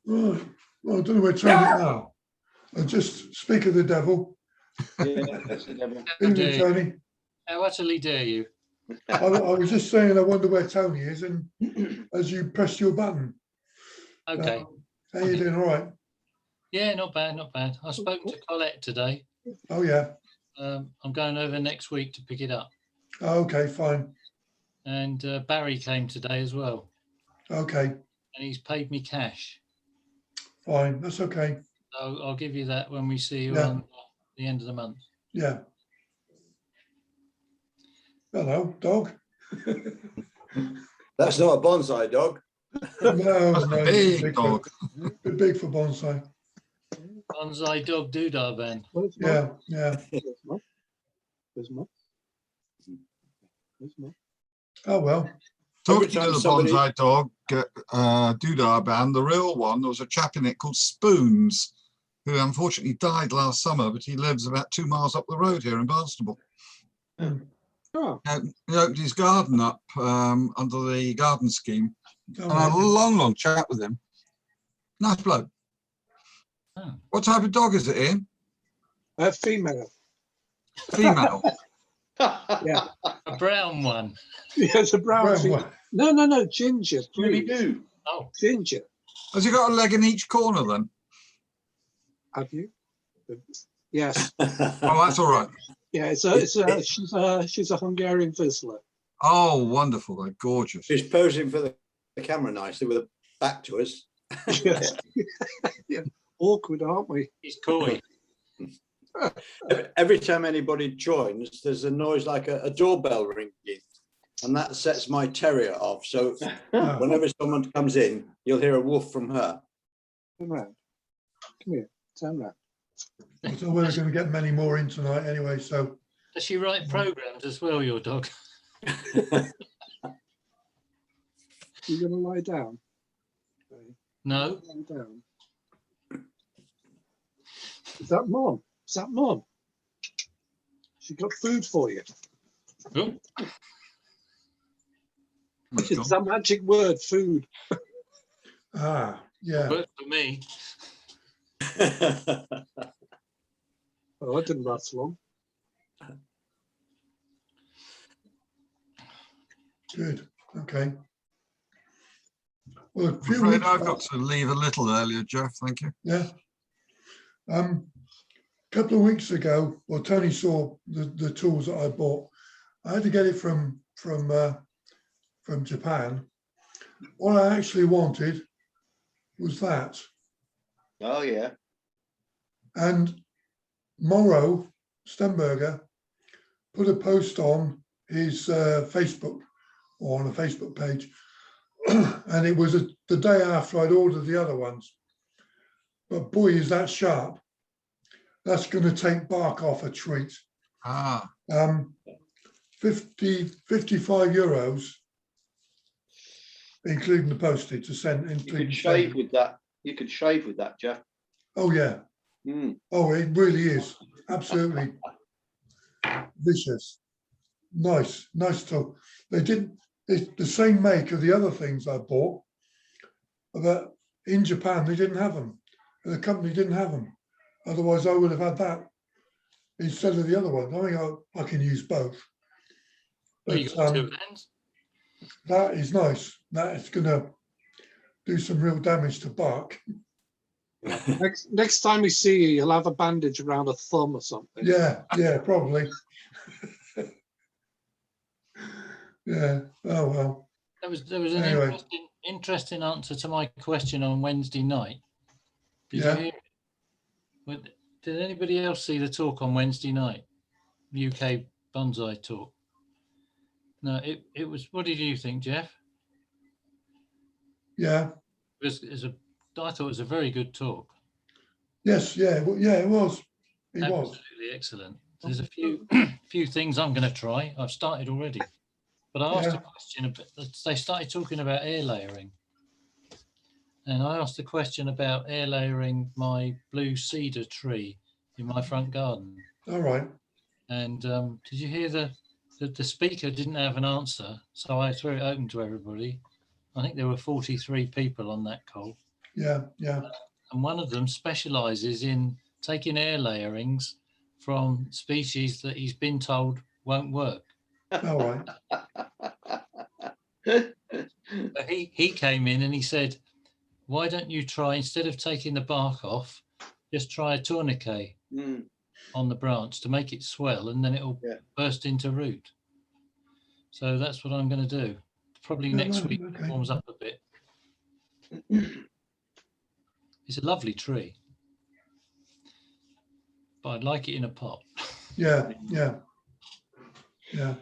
Right. Well, I don't know where Tony now. I just speak of the devil. Yeah, that's the devil. Evening, Tony. How utterly dare you? I was just saying I wonder where Tony is, and as you pressed your button. Okay. How you doing? All right? Yeah, not bad, not bad. I spoke to Colette today. Oh, yeah. I'm going over next week to pick it up. Oh, okay, fine. And Barry came today as well. Okay, And he's paid me cash. fine. That's okay. So I'll give you that when we see you Yeah. on the end of the month. Yeah. Hello, dog. That's not a bonsai dog. No, Big dog. Bit big for bonsai. Bonsai dog doodah band. Yeah, yeah. There's more. Oh, well. Talking Every to time the somebody- bonsai dog doodah band, the real one, there was a chap in it called Spoons, who unfortunately died last summer, but he lives about 2 miles up the road here in Barnstable. Oh, He opened his garden up under the garden scheme, Oh, and I had a right. long chat with him. Nice bloke. Oh. What type of dog is it, Ian? female. Female. Yeah. A brown one. Yeah, it's a brown. Brown female. one. No, ginger, Really please. do. Oh, Ginger. Has he got a leg in each corner then? Have you? Yes. Oh, that's all right. Yeah, she's a Hungarian Vizsla. Oh, wonderful. They're gorgeous. She's posing for the camera nicely with her back to us. Yes. Yeah. Awkward, aren't we? he's coy. Every time anybody joins, there's a noise like a doorbell ringing, and that sets my terrier off. So Oh, whenever someone comes in, you'll hear a woof from her. Turn round. Come here. Turn round. I don't know whether we're going to get many more in tonight anyway, so. Does she write programs as well, your dog? You're going to lie down? Okay, No. lie down. Is that Mom? Is that Mom? She got food for you. Oh, It's that magic word, food. Ah, yeah. worked for me. Oh, that didn't last long. Good. Okay. Well, a I'm few afraid weeks I've back, got to leave a little earlier, Jeff. Thank you. yeah. A couple of weeks ago, well, Tony saw the tools that I bought. I had to get it from Japan. What I actually wanted was that. Oh, yeah. And Morrow Stenberger put a post on his Facebook, or on a Facebook page, and it was the day after I'd ordered the other ones. But boy, is that sharp. That's going to take bark off a treat. Ah, 55 euros, including the postage to send. You could shave with that. You could shave with that, Jeff. Oh, yeah. Mm. Oh, it really is. Absolutely vicious. Nice tool. They didn't, it's the same make of the other things I bought, but in Japan, they didn't have them. The company didn't have them. Otherwise, I would have had that instead of the other one. I think I can use both. Well, you got two hands. That is nice. That is going to do some real damage to bark. Next time we see you, you'll have a bandage around a thumb or something. Yeah, probably. Yeah. Oh well. There was an Anyway. interesting answer to my question on Wednesday night. Did Yeah. you hear it? Did anybody else see the talk on Wednesday night? UK bonsai talk. No, it was. What did you think, Jeff? Yeah. I thought it was a very good talk. Yes. Yeah. Well, yeah. It was. It was. Absolutely excellent. There's a few things I'm going to try. I've started already, but I asked a question. They started talking about air layering, and I asked a question about air layering my blue cedar tree in my front garden. All right. And did you hear the speaker didn't have an answer, so I threw it open to everybody. I think there were 43 people on that call. Yeah, yeah. And one of them specializes in taking air layerings from species that he's been told won't work. All right. But he came in and he said, why don't you try, instead of taking the bark off, just try a tourniquet Mm. on the branch to make it swell, and then it'll Yeah. burst into root. So that's what I'm going to do. Probably Yeah, next right, week when it okay. warms up a bit. It's a lovely tree, but I'd like it in a pot. Yeah, yeah. Yeah.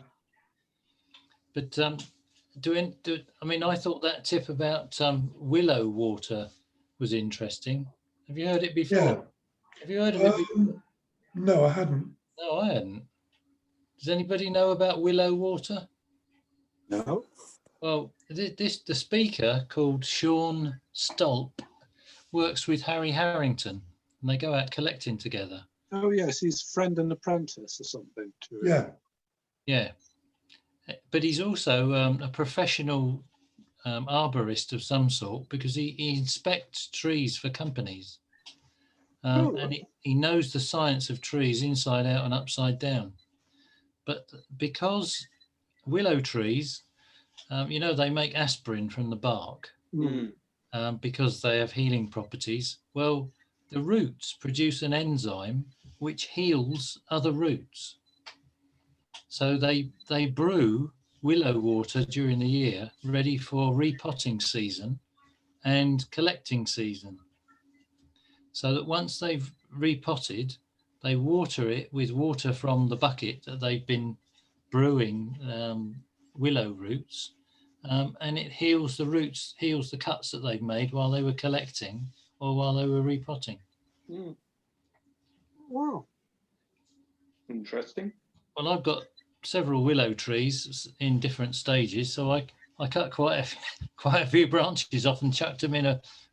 But I mean, I thought that tip about willow water was interesting. Have you heard it before? Yeah. Have you heard of it before? No, I hadn't. No, I hadn't. Does anybody know about willow water? No. Well, the speaker called Sean Stolp works with Harry Harrington, and they go out collecting together. Oh yes, he's friend and apprentice or something. To it. Yeah. Yeah, but he's also a professional arborist of some sort, because he inspects trees for companies, and he knows the science of trees inside out and upside down. But because willow trees, you know, they make aspirin from the bark Mm. because they have healing properties. Well, the roots produce an enzyme which heals other roots. So they brew willow water during the year, ready for repotting season and collecting season. So that once they've repotted, they water it with water from the bucket that they've been brewing willow roots, and it heals the roots, heals the cuts that they've made while they were collecting or while they were repotting. Mm. Wow. Interesting. Well, I've got several willow trees in different stages, so I cut quite a few branches off and chucked them in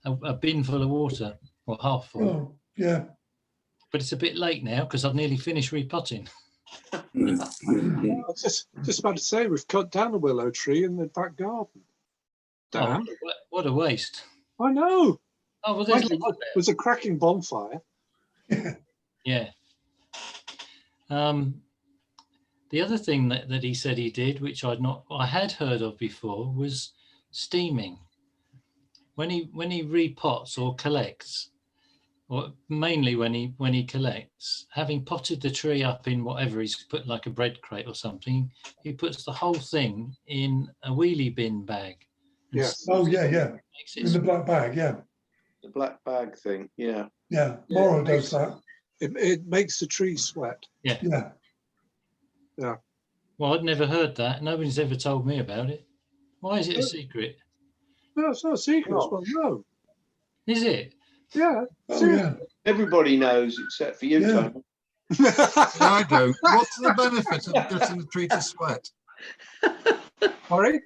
a bin full of water, or half full. Oh, yeah. But it's a bit late now because I've nearly finished repotting. I was just about to say, we've cut down a willow tree in the back garden. Damn. Oh, what a waste. I know. Oh, well, there's Mind you, lots it was a cracking bonfire. Yeah. The other thing that he said he did, which I had heard of before, was steaming. When he repots or collects, or mainly when he collects, having potted the tree up in whatever he's put, like a bread crate or something, he puts the whole thing in a wheelie bin bag. Yes. Oh, yeah, yeah. Makes In the it, black bag, yeah. The black bag thing. Yeah. Yeah. Yeah, Morrow it does makes- that. It makes the tree sweat. Yeah. well, I'd never heard that. Nobody's ever told me about it. Why is it a secret? No, it's not a secret. Oh. Well, no. Is it? Yeah. Oh, yeah. Everybody knows except for you, Yeah. Tony. I don't. What's the benefit of getting the tree to sweat? Sorry?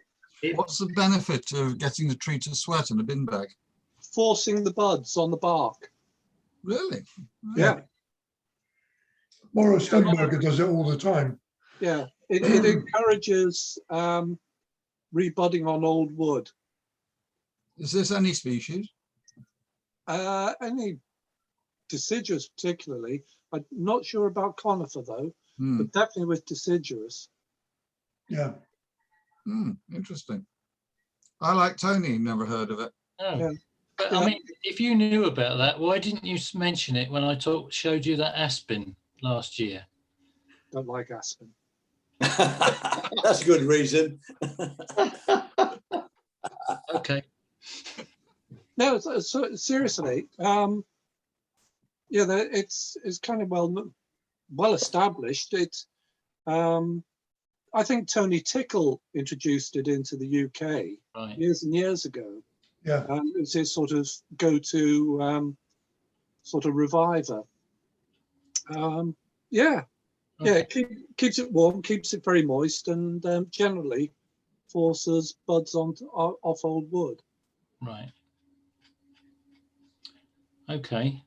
What's the benefit of getting the tree to sweat in a bin bag? Forcing the buds on the bark. Really? Yeah. Morrow Stenberger does it all the time. Yeah. It encourages rebudding on old wood. Is this any species? Any deciduous particularly. I'm not sure about conifer though, Hmm. but definitely with deciduous. Yeah. Interesting. I, like Tony, never heard of it. No. Yeah. But Yeah. I mean, if you knew about that, why didn't you mention it when I showed you that aspen last year? Don't like aspen. That's a good reason. Okay. No, seriously. Yeah, it's kind of well established. It's I think Tony Tickle introduced it into the UK Right. years and years ago. Yeah. It's his sort of go-to sort of reviver. Yeah, Okay. it keeps it warm, keeps it very moist, and generally forces buds off old wood. Right. Okay.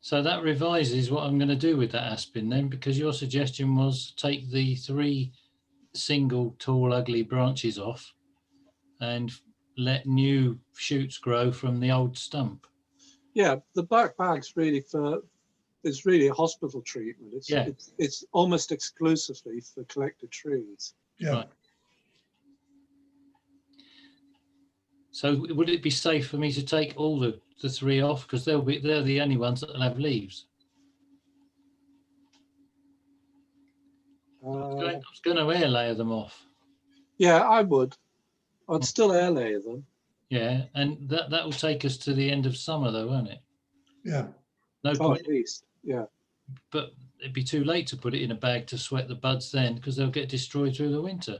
So that revises what I'm going to do with that aspen then, because your suggestion was take the 3 single tall ugly branches off and let new shoots grow from the old stump. Yeah, the black bag's really it's really a hospital treatment. Yeah. It's almost exclusively for collected trees. Yeah. Right. So would it be safe for me to take all the 3 off, because they're the only ones that will have leaves? I was going to air layer them off. Yeah, I would. I'd still air layer them. Yeah, and that will take us to the end of summer, though, won't it? Yeah. No Oh, point. at least, yeah. But it'd be too late to put it in a bag to sweat the buds then, because they'll get destroyed through the winter.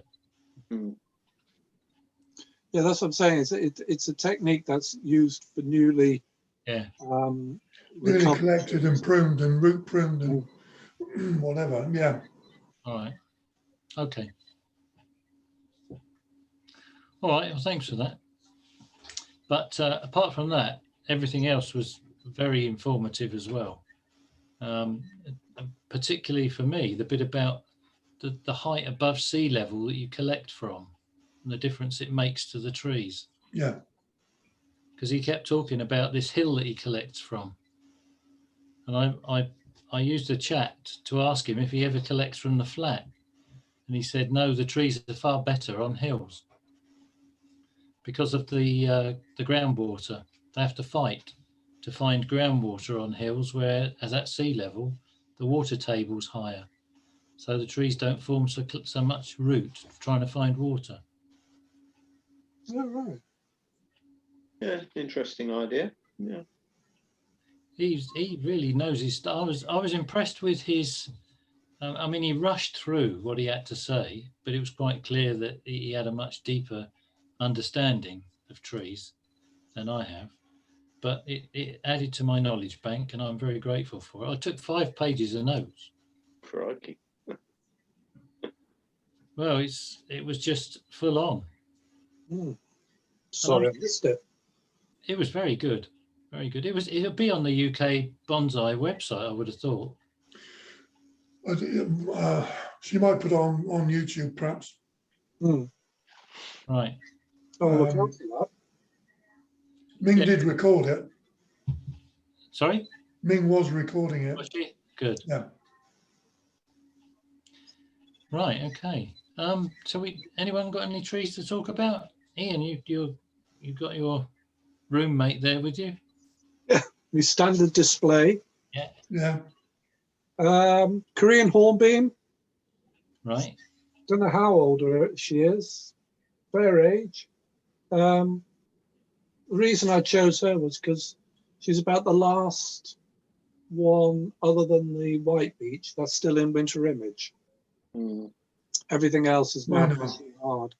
Yeah, that's what I'm saying. It's a technique that's used for newly Yeah. Really recovered collected and trees. pruned and root pruned and whatever. Yeah. All right. Okay. All right. Well, thanks for that. But apart from that, everything else was very informative as well. Particularly for me, the bit about the height above sea level that you collect from and the difference it makes to the trees. Yeah. Because he kept talking about this hill that he collects from. And I used a chat to ask him if he ever collects from the flat. And he said, no, the trees are far better on hills because of the groundwater. They have to fight to find groundwater on hills, where as at sea level, the water table's higher. So the trees don't form so much root trying to find water. Oh, right. Yeah, interesting idea. Yeah. He really knows his stuff. I was impressed with his. I mean, he rushed through what he had to say, but it was quite clear that he had a much deeper understanding of trees than I have. But it added to my knowledge bank, and I'm very grateful for it. I took 5 pages of notes. Crikey. Well, it was just full on. Sorry, I missed it. It was very good, very good. It'll be on the UK Bonsai website, I would have thought. She might put on YouTube, perhaps. Right. Oh, look out for that. Ming Yeah. did record it. Sorry? Ming was recording it. Was she? Good. Yeah. Right. Okay. So anyone got any trees to talk about? Ian, you got your roommate there with you? My standard display. Yeah. Korean hornbeam. Right. Don't know how old she is. Fair age. The reason I chose her was because she's about the last one, other than the white beech, that's still in winter image. Everything else is now pushing hard.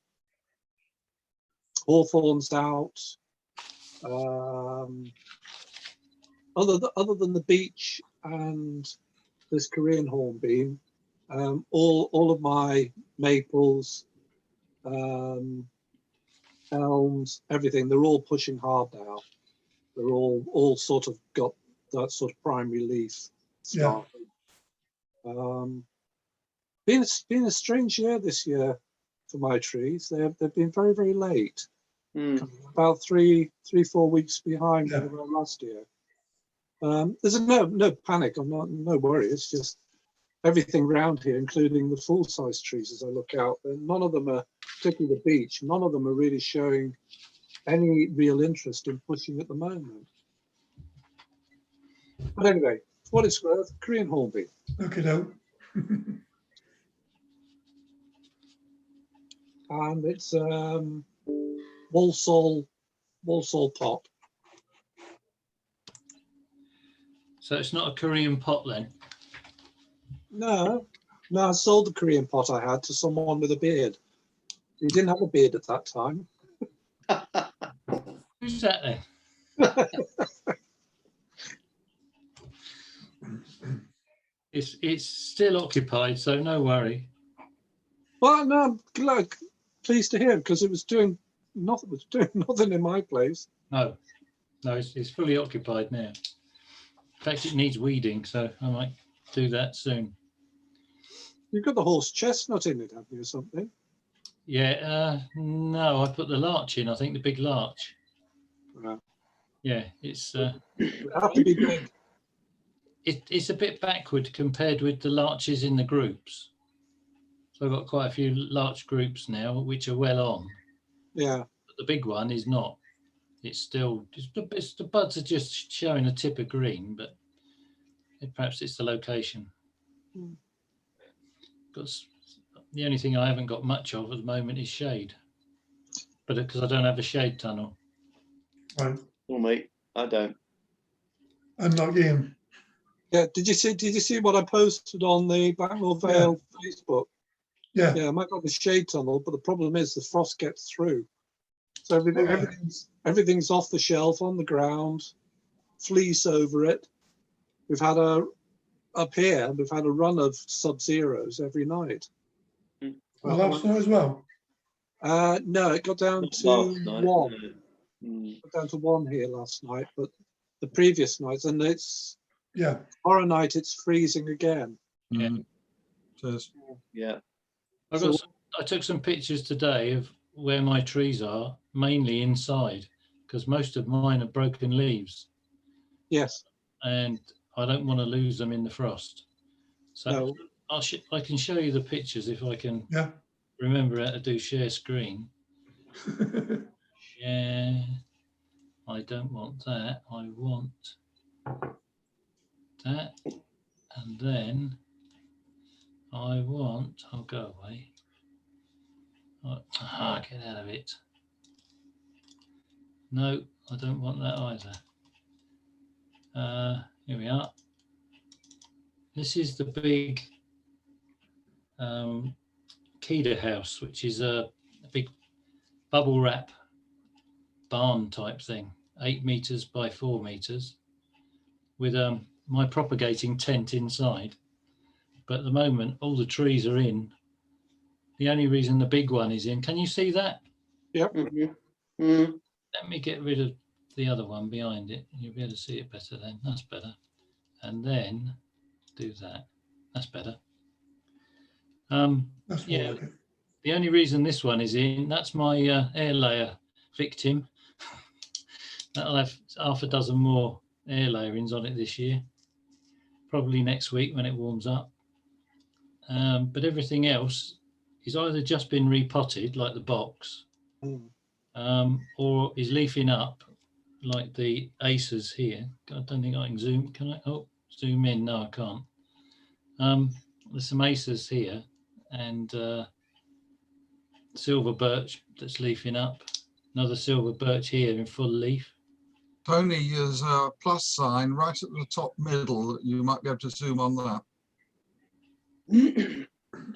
Hawthorn's out. Other than the beech and this Korean hornbeam, all of my maples, elms, everything, they're all pushing hard now. They're all sort of got that sort of primary leaf starting. Been a strange year this year for my trees. They've been very, very late. About 3-4 weeks behind where they were last year. There's no panic. No worry. It's just everything around here, including the full-size trees. As I look out, and none of them are, particularly the beech. None of them are really showing any real interest in pushing at the moment. But anyway, for what it's worth, Korean hornbeam. Okay, no. And it's Walsall pot. So it's not a Korean pot then? No, I sold the Korean pot I had to someone with a beard. He didn't have a beard at that time. Who's that then? It's still occupied, so no worry. Well, no, I'm pleased to hear, because it was doing nothing. Was doing nothing in my place. No, it's fully occupied now. In fact, it needs weeding, so I might do that soon. You've got the horse chestnut in it, haven't you, or something? Yeah, no, I put the larch in. I think the big larch. Right. Yeah, it's It have to be big. it's a bit backward compared with the larches in the groups. So I've got quite a few larch groups now, which are well on. Yeah. But the big one is not. It's still, the buds are just showing a tip of green, but perhaps it's the location. Mm. Because the only thing I haven't got much of at the moment is shade, but because I don't have a shade tunnel. Right. Well, mate, I don't. Unlike Ian. Yeah. Did you see what I posted on the Blackmore Vale Facebook? Yeah. Yeah, I might got the shade tunnel, but the problem is the frost gets through. So everything's off the shelf on the ground, fleece over it. We've had up here, we've had a run of sub-zeros every night. Well, last night as well. No, it got down Not to last night, one. no. Mm. Got down to one here last night, but the previous nights, and it's Yeah. tomorrow night it's freezing again. Yeah. Cheers. Yeah. I took some pictures today of where my trees are, mainly inside, because most of mine are broken leaves, Yes. and I don't want to lose them in the frost. So No. I can show you the pictures if I can Yeah. remember how to do share screen. Share. I don't want that. I want that, and then I want. I'll go away. Get out of it. No, I don't want that either. Here we are. This is the big Keda house, which is a big bubble wrap barn type thing, 8 meters by 4 meters, with my propagating tent inside. But at the moment, all the trees are in. The only reason the big one is in, can you see that? Yep. Mm-hmm. Mm. Let me get rid of the other one behind it. You'll be able to see it better then. That's better. And then do that. That's better. That's more Yeah, like it. the only reason this one is in, that's my air layer victim. That'll have half a dozen more air layerings on it this year, probably next week when it warms up. But everything else is either just been repotted, like the box, or is leafing up, like the aces here. I don't think I can zoom. Can I? Oh, zoom in. No, I can't. There's some aces here, and silver birch that's leafing up. Another silver birch here in full leaf. Tony, there's a plus sign right at the top middle. You might be able to zoom on that.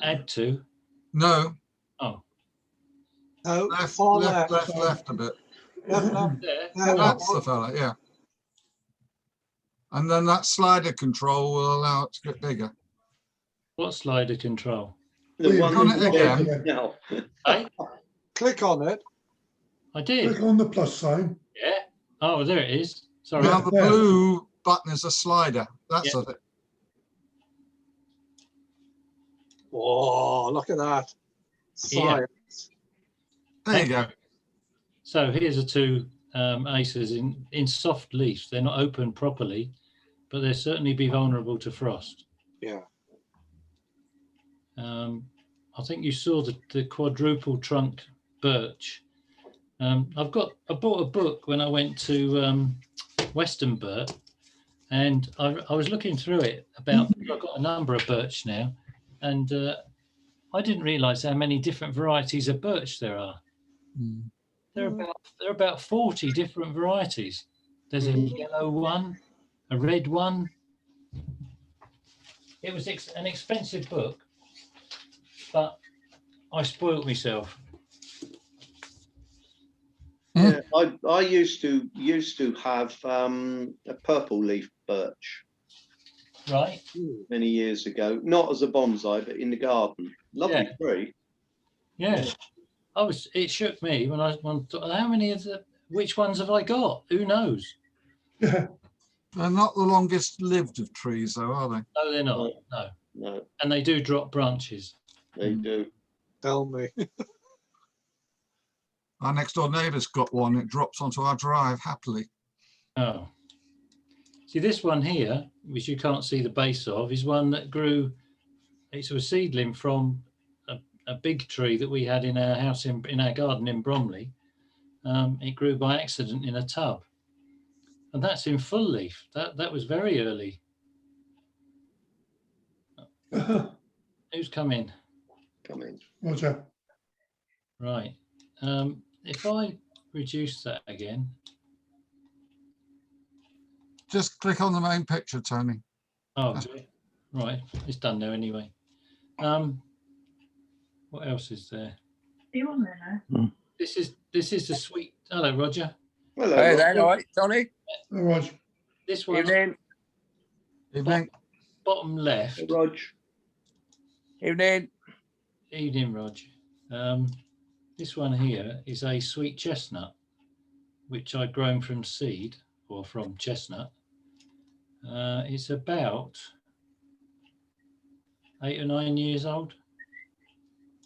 Add to. No, Oh, No, left, far left, left. left a bit. Left. there. That's the fella, yeah. And then that slider control will allow it to get bigger. What slider control? The Click one on that's it again. there now. Hey, Click on it. I did. Click on the plus sign. Yeah. Oh, there it is. Sorry. Now Yeah. the blue button is a slider. That's Yeah. it. Oh, look at that. Yeah. Science. There you go. So here's the two aces in soft leaf. They're not open properly, but they'll certainly be vulnerable to frost. Yeah. I think you saw the quadruple trunk birch. I bought a book when I went to Western Burt, and I was looking through it about. I've got a number of birch now, and I didn't realise how many different varieties of birch there are. There are about 40 different varieties. There's a yellow one, a red one. It was an expensive book, but I spoilt myself. Yeah, I used to have a purple leaf birch Right? many years ago, not as a bonsai, but in the garden. Lovely Yeah. tree. Yeah. It shook me when I thought, how many which ones have I got? Who knows? Yeah. They're not the longest lived of trees, though, are they? No, they're not. No. No, And they do drop branches. they do. Tell me. Our next door neighbour's got one. It drops onto our drive happily. Oh. See, this one here, which you can't see the base of, is one that grew, it's a seedling from a big tree that we had in our house, in our garden in Bromley. It grew by accident in a tub. And that's in full leaf. That was very early. Who's come in? Come in. Roger. Right. If I reduce that again. Just click on the main picture, Tony. Oh, right. It's done now anyway. What else is there? You on there now? This is the sweet. Hello, Roger. Hello. Hey Roger. there, all right, Tony. All right. This one, Evening. Evening. bottom left. Hey, Rog. Evening. Evening, Rog. This one here is a sweet chestnut, which I've grown from seed or from chestnut. It's about 8 or 9 years old.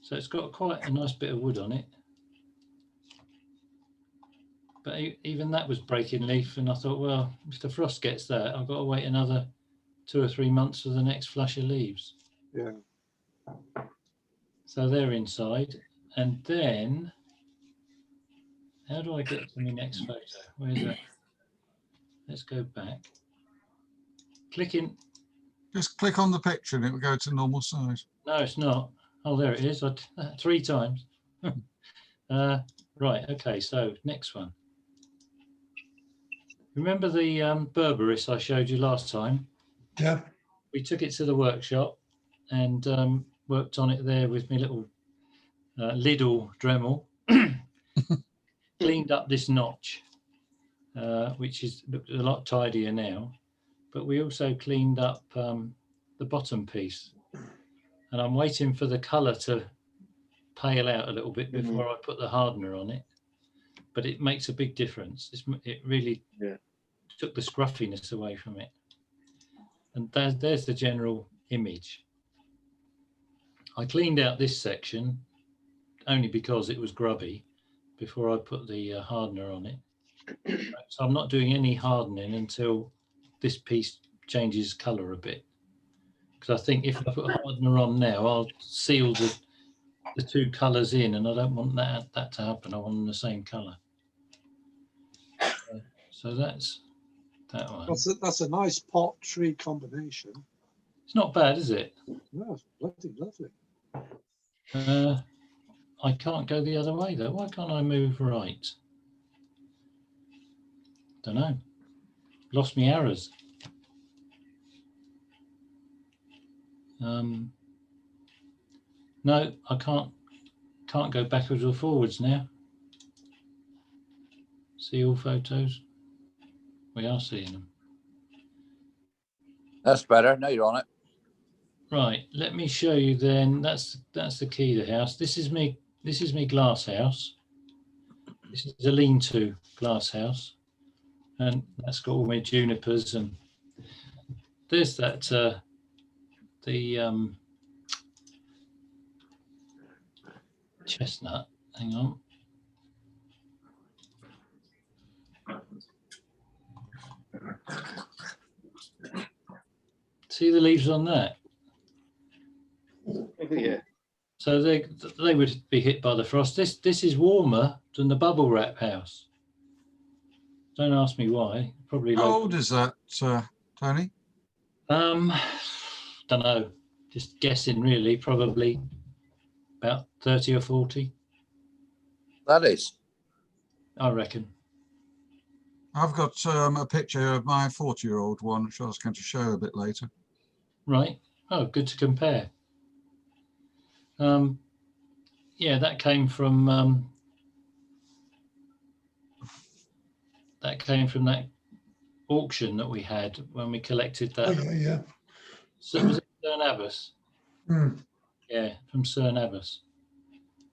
So it's got quite a nice bit of wood on it. But even that was breaking leaf, and I thought, well, if the frost gets that, I've got to wait another 2 or 3 months for the next flush of leaves. Yeah. So they're inside. And then, how do I get to my next photo? Where's that? Let's go back. Clicking. Just click on the picture and it will go to normal size. No, it's not. Oh, there it is. 3 times. Right. Okay. So next one. Remember the berberis I showed you last time? Yeah. We took it to the workshop and worked on it there with my little Lidl Dremel. Cleaned up this notch, which is looked a lot tidier now. But we also cleaned up the bottom piece. And I'm waiting for the colour to pale out a little bit before I put the hardener on it. But it makes a big difference. It really took the scruffiness away from it. And there's the general image. I cleaned out this section only because it was grubby before I put the hardener on it. So I'm not doing any hardening until this piece changes colour a bit. Because I think if I put hardener on now, I'll seal the 2 colours in, and I don't want that to happen. I want them the same colour. So that's that one. That's a nice pot tree combination. It's not bad, is it? No, it's bloody lovely. I can't go the other way though. Why can't I move right? Don't know. Lost me arrows. No, I can't go backwards or forwards now. See all photos? We are seeing them. That's better. Now you're on it. Right, let me show you then. That's the key to the house. This is me glass house. This is a lean-to glass house. And that's got all my junipers, and there's that the chestnut. Hang on. See the leaves on that? Yeah. So they would be hit by the frost. This is warmer than the bubble wrap house. Don't ask me why. Probably. How old is that, Tony? Don't know. Just guessing, really. Probably about 30 or 40. That is. I reckon. I've got a picture of my 40-year-old one, which I was going to show a bit later. Right. Oh, good to compare. Yeah, that came from that auction that we had when we collected that. Okay, yeah. So it was at Cern Abbas. Yeah, from Cern Abbas.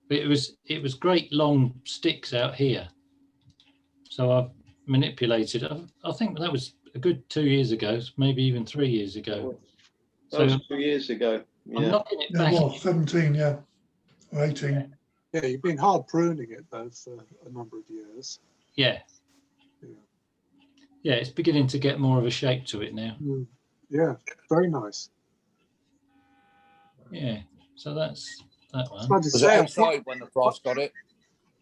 But it was great long sticks out here. So I've manipulated. I think that was a good 2 years ago, maybe even 3 years ago. That was 2 years ago. I'm Yeah. knocking it Yeah, back. it was 17, yeah. Or 18. Yeah, you've been hard pruning it though for a number of years. Yeah. Yeah. Yeah, it's beginning to get more of a shape to it now. Yeah, very nice. Yeah, so that's that I was one. about to Was it say, outside when the frost got it?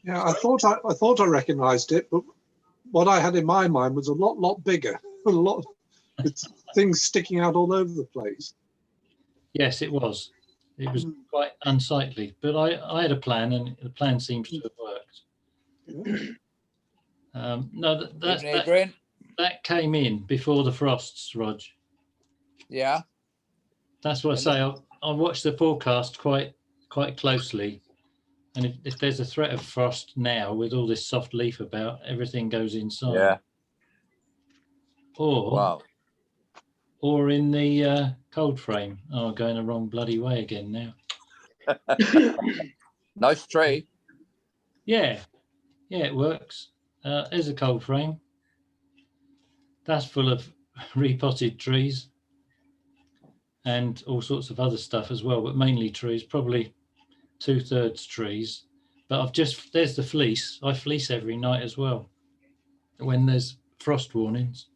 yeah, I thought I recognised it, but what I had in my mind was a lot bigger, a lot with things sticking out all over the place. Yes, it was. It was quite unsightly, but I had a plan, and the plan seems to have worked. No, Evening, Adrian. that came in before the frosts, Rog. Yeah. That's what I say. I watched the forecast quite closely, and if there's a threat of frost now with all this soft leaf about, everything goes inside. Yeah. Or Wow. or in the cold frame. Oh, going the wrong bloody way again now. Nice tree. Yeah, it works. There's a cold frame. That's full of repotted trees and all sorts of other stuff as well, but mainly trees, probably 2/3 trees. But there's the fleece. I fleece every night as well when there's frost warnings.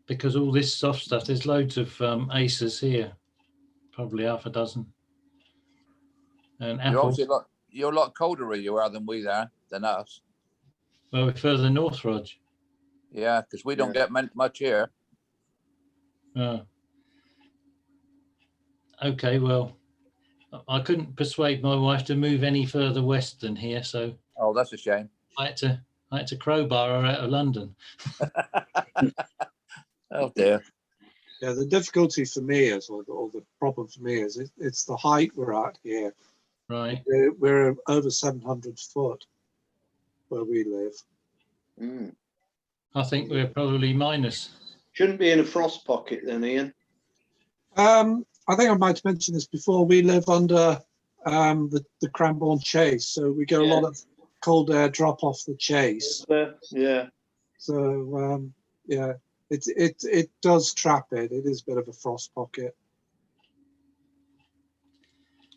Because all this soft stuff, there's loads of acers here, probably half a dozen. And You're apples. obviously you're a lot colder where you are than us. Well, we're further north, Rog. Yeah, because we don't get much here. Oh. Okay, well, I couldn't persuade my wife to move any further west than here, so Oh, that's a shame. I had to crowbar her out of London. Oh dear. Yeah, the difficulty for me is, or the problem for me is, it's the height we're at here. Right. We're over 700 foot where we live. I think we're probably minus. Shouldn't be in a frost pocket then, Ian. I think I might have mentioned this before. We live under the Cranbourne Chase, so we get a lot of cold air drop off the Chase. Yeah. So yeah, it does trap it. It is a bit of a frost pocket.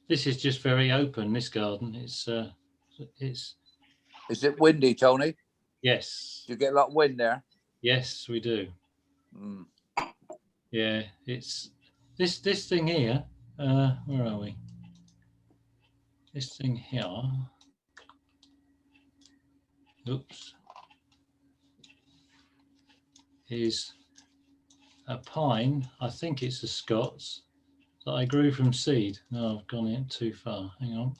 This is just very open. This garden, it's. Is it windy, Tony? Yes. Do you get a lot of wind there? Yes, we do. Mm. Yeah, it's this thing here. Where are we? This thing here. Oops. Is a pine. I think it's a Scots that I grew from seed. No, I've gone in too far. Hang on.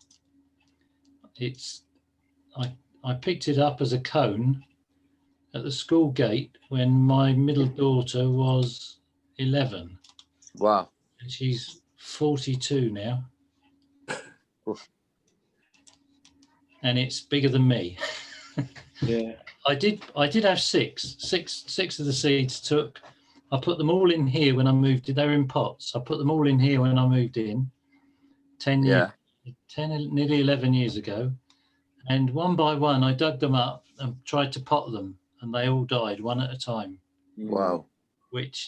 I picked it up as a cone at the school gate when my middle daughter was 11. Wow. And she's 42 now. And it's bigger than me. Yeah. I did have six of the seeds took. I put them all in here when I moved in. They were in pots. I put them all in here when I moved in 10 years, 10, nearly 11 years ago. And one by one, I dug them up and tried to pot them, and they all died one at a time. Wow.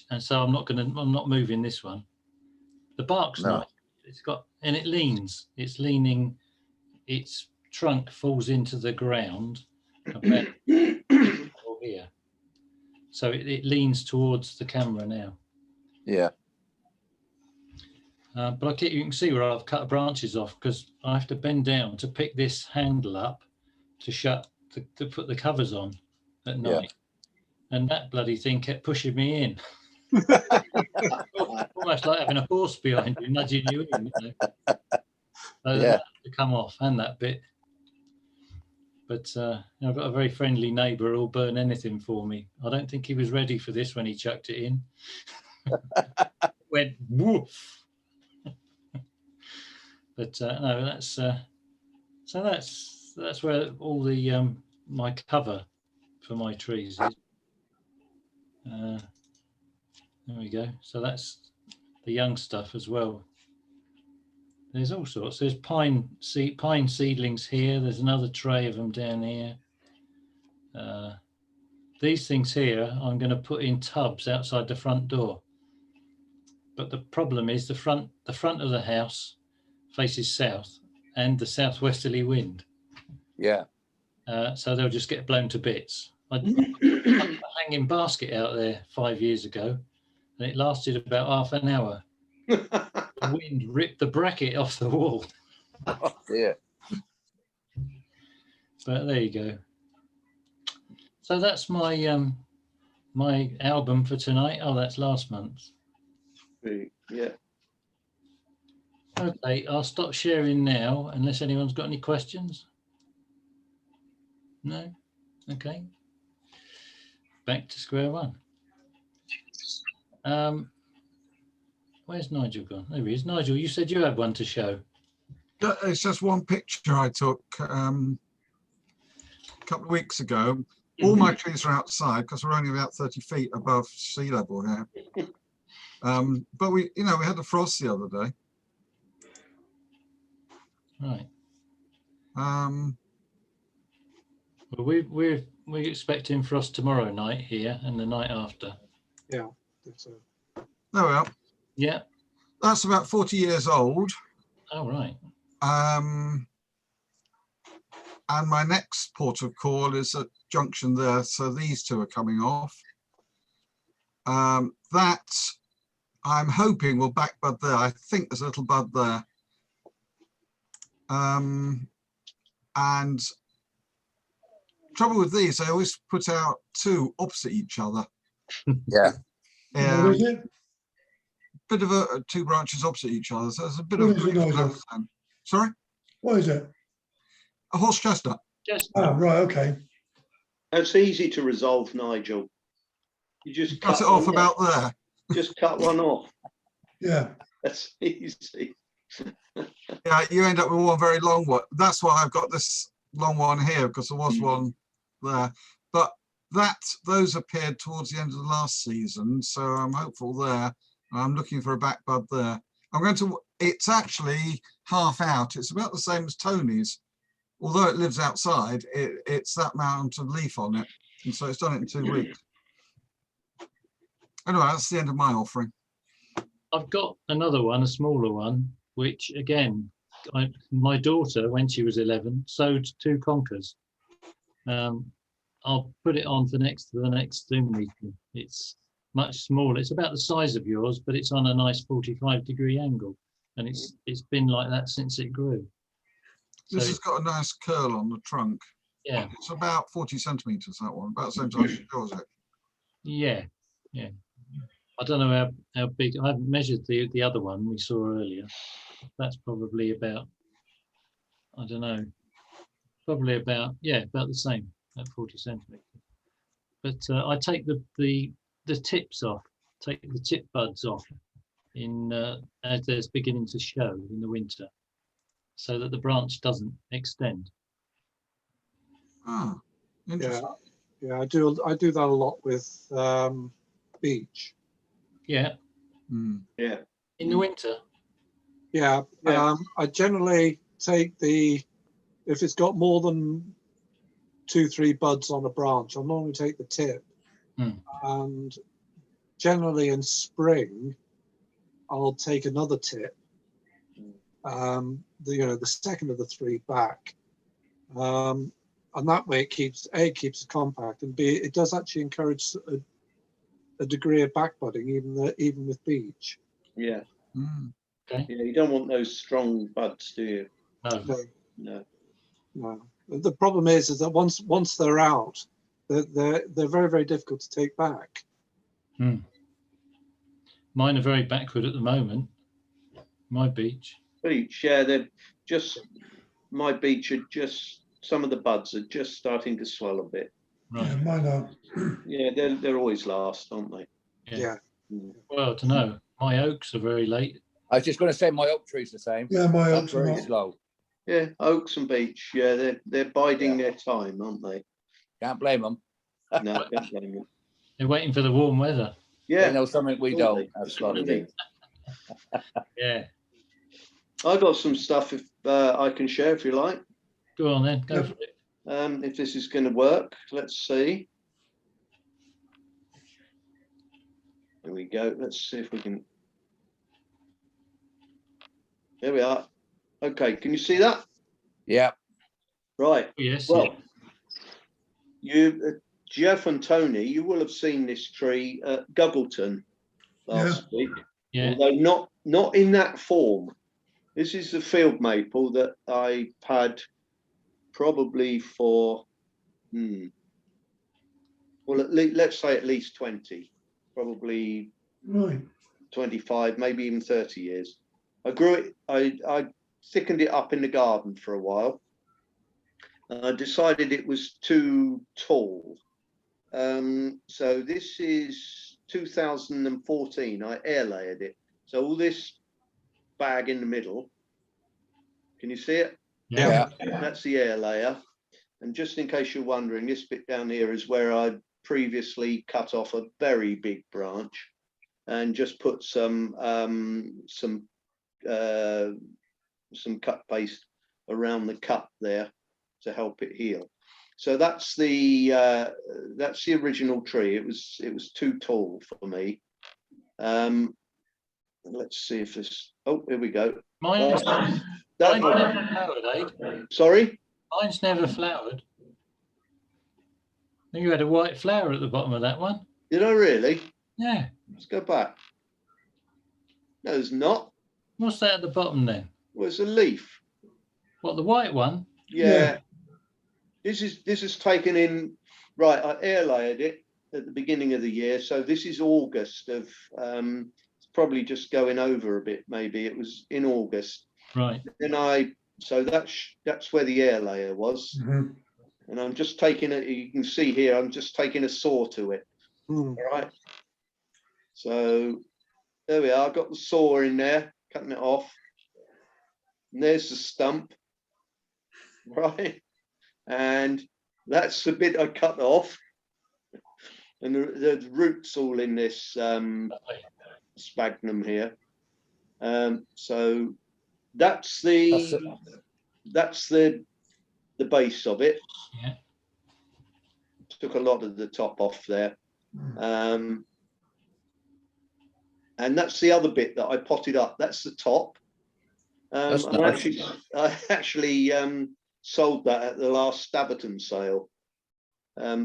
And so I'm not moving this one. The bark's nice. It leans. It's leaning. Its trunk falls into the ground about here. So it leans towards the camera now. Yeah. But you can see where I've cut branches off because I have to bend down to pick this handle up to put the covers on at night. And that bloody thing kept pushing me in. Almost like having a horse behind you, nudging you in. You know? So that had to come off, and that bit. But I've got a very friendly neighbour who'll burn anything for me. I don't think he was ready for this when he chucked it in. Went woof. But no, that's that's where all the my cover for my trees is. There we go. So that's the young stuff as well. There's all sorts. There's pine seedlings here. There's another tray of them down here. These things here I'm going to put in tubs outside the front door. But the problem is the front of the house faces south, and the southwesterly wind. Yeah. So they'll just get blown to bits. I put a hanging basket out there 5 years ago, and it lasted about half an hour. The wind ripped the bracket off the wall. Oh dear. But there you go. So that's my my album for tonight. Oh, that's last month. Yeah. Okay, I'll stop sharing now unless anyone's got any questions. No? Okay. Back to square one. Where's Nigel gone? There he is. Nigel, you said you had one to show. It's just one picture I took a couple of weeks ago. All my trees are outside because we're only about 30 feet above sea level here. But we had the frost the other day. Right. Well, we're expecting frost tomorrow night here and the night after. Yeah. So. There we are. Yeah. That's about 40 years old. Oh, right. And my next port of call is at junction there. So these two are coming off. That I'm hoping will back bud there. I think there's a little bud there. And trouble with these, they always put out two opposite each other. Yeah. What is it? Bit of two branches opposite each other. So there's a bit What of is it, Nigel? Sorry? What is it? A horse chestnut. Oh, right, okay. That's easy to resolve, Nigel. You just Cut it off about there. Just cut one off. Yeah. That's easy. Yeah, you end up with one very long one. That's why I've got this long one here, because there was one there. But those appeared towards the end of the last season, so I'm hopeful there. I'm looking for a back bud there. It's actually half out. It's about the same as Tony's. Although it lives outside, it's that amount of leaf on it. And so it's done it in 2 weeks. Anyway, that's the end of my offering. I've got another one, a smaller one, which again, my daughter, when she was 11, sowed 2 conkers. I'll put it on for the next Zoom meeting. It's much smaller. It's about the size of yours, but it's on a nice 45-degree angle. And it's been like that since it grew. This has got a nice curl on the trunk. Yeah. It's about 40 centimeters, that one, about the same size as yours, is it? Yeah, yeah. I don't know how big. I haven't measured the other one we saw earlier. That's probably about, I don't know, probably about the same at 40 centimeters. But I take the tips off, take the tip buds off as they're beginning to show in the winter, so that the branch doesn't extend. Ah, interesting. Yeah, I do that a lot with beech. Yeah. Yeah. In the winter. Yeah. I generally take if it's got more than 2-3 buds on a branch, I'll normally take the tip. And generally in spring, I'll take another tip. The second of the 3 back. And that way it keeps it compact, and B, it does actually encourage a degree of back budding, even with beech. Yeah. Okay. Yeah, you don't want those strong buds, do you? No. The problem is that once they're out, they're very, very difficult to take back. Mine are very backward at the moment. My beech. Beech, yeah, my beech are just, some of the buds are just starting to swell a bit. Right. Yeah, mine are. Yeah, they're always last, aren't they? Yeah. Well, I don't know. My oaks are very late. I was just going to say my oak tree's the same. Yeah, my That's oaks are very not. slow. Yeah, oaks and beech, yeah, they're biding their time, aren't they? Can't blame them. No, don't blame them. They're waiting for the warm weather. Yeah, They know something we don't. That's what it is. Yeah. I got some stuff if I can share if you like. Go on then. Go for it. If this is going to work, let's see. There we go. Let's see if we can. There we are. Okay, can you see that? Yeah. Right. Yes. Well, you, Jeff and Tony, you will have seen this tree at Guggleton last week, Yeah. although not in that form. This is the field maple that I had probably for, well, let's say at least 20, probably Right. 25, maybe even 30 years. I grew it, I thickened it up in the garden for a while. I decided it was too tall. So this is 2014, I air layered it. So all this bag in the middle, can you see it? Yeah. That's the air layer. And just in case you're wondering, this bit down here is where I'd previously cut off a very big branch and just put some cut paste around the cut there to help it heal. So that's the original tree. It was too tall for me. Let's see if this. Oh, here we go. Mine's never flowered, eh? Sorry. Mine's never flowered. I think you had a white flower at the bottom of that one. Did I really? Yeah. Let's go back. No, there's not. What's that at the bottom then? Well, it's a leaf. What, the white one? Yeah. This is taken in. Right, I air layered it at the beginning of the year. So this is August of. It's probably just going over a bit. Maybe it was in August. Right. Then so that's where the air layer was. And I'm just taking it. You can see here. I'm just taking a saw to it. All right. So there we are. I've got the saw in there, cutting it off. And there's the stump. Right. And that's the bit I cut off. And the roots all in this sphagnum here. So that's the base of it. Yeah. Took a lot of the top off there. And that's the other bit that I potted up. That's the top. That's and nice. I actually sold that at the last Staverton sale.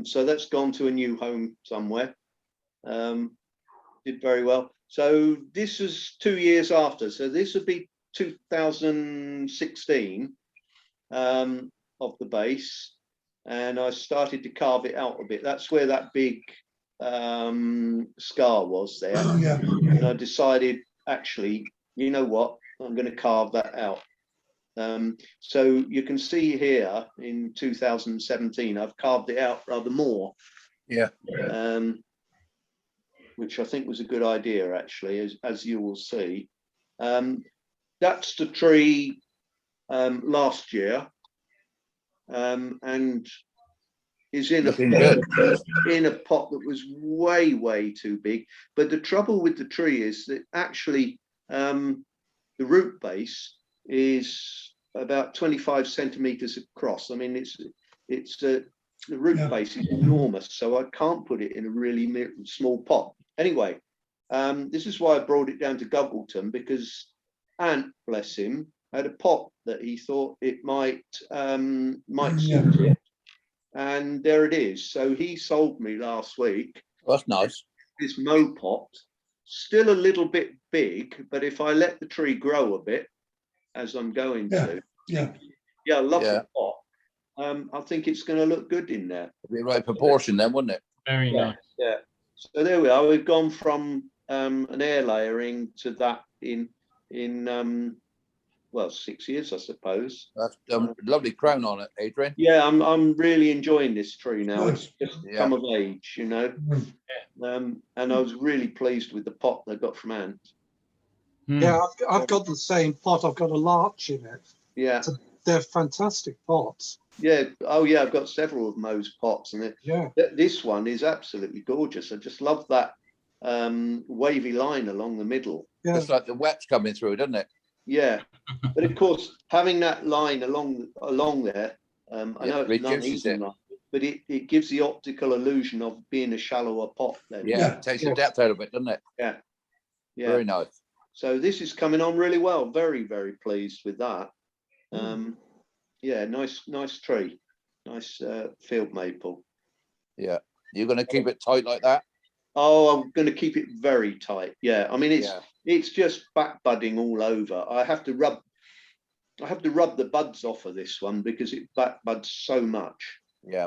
So that's gone to a new home somewhere. Did very well. So this was 2 years after. So this would be 2016 of the base. And I started to carve it out a bit. That's where that big scar was there. And I decided, actually, you know what? I'm going to carve that out. So you can see here in 2017, I've carved it out rather more. Yeah. Which I think was a good idea, actually, as you will see. That's the tree last year, and is in a pot that was way too big. But the trouble with the tree is that actually the root base is about 25 centimeters across. I mean, the root base is enormous, so I can't put it in a really small pot. Anyway, this is why I brought it down to Guggleton, because Ant, bless him, had a pot that he thought it might suit it, and there it is. So he sold me last week. That's nice. This Mo pot, still a little bit big, but if I let the tree grow a bit, as I'm going to, lovely pot. I think it's going to look good in there. It'd be the right proportion then, wouldn't it? Very nice. Yeah. So there we are. We've gone from an air layering to that in 6 years, I suppose. That's lovely crown on it, Adrian. Yeah, I'm really enjoying this tree now. It's just come of age, you know. And I was really pleased with the pot I got from Ant. Yeah, I've got the same pot. I've got a larch in it. Yeah. They're fantastic pots. Yeah. Oh, yeah. I've got several of Mo's pots, and this one is absolutely gorgeous. I just love that wavy line along the middle. Yeah. It's like the wet's coming through, doesn't it? Yeah. But of course, having that line along there, I know it's not easy enough, but it gives the optical illusion of being a shallower pot. Then. Yeah, it takes the depth out of it, doesn't it? Yeah. Yeah. Very nice. So this is coming on really well. Very, very pleased with that. Yeah, nice tree, nice field maple. Yeah. You're going to keep it tight like that? Oh, I'm going to keep it very tight. Yeah, I mean it's just back budding all over. I have to rub the buds off of this one because it back buds so much. Yeah.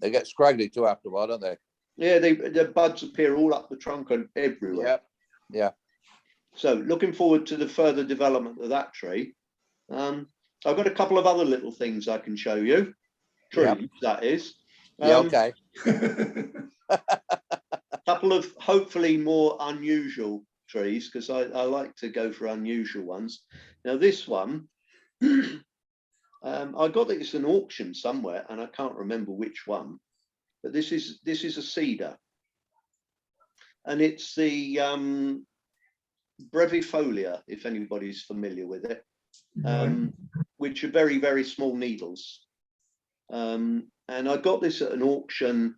They get scraggly too after a while, don't they? Yeah, the buds appear all up the trunk and everywhere. Yeah. Yeah. So looking forward to the further development of that tree. I've got a couple of other little things I can show you. Trees, that is. Yeah, okay. A couple of hopefully more unusual trees, because I like to go for unusual ones. Now this one, I got it's an auction somewhere and I can't remember which one, but this is a cedar, and it's the brevifolia, if anybody's familiar with it, which are very, very small needles. And I got this at an auction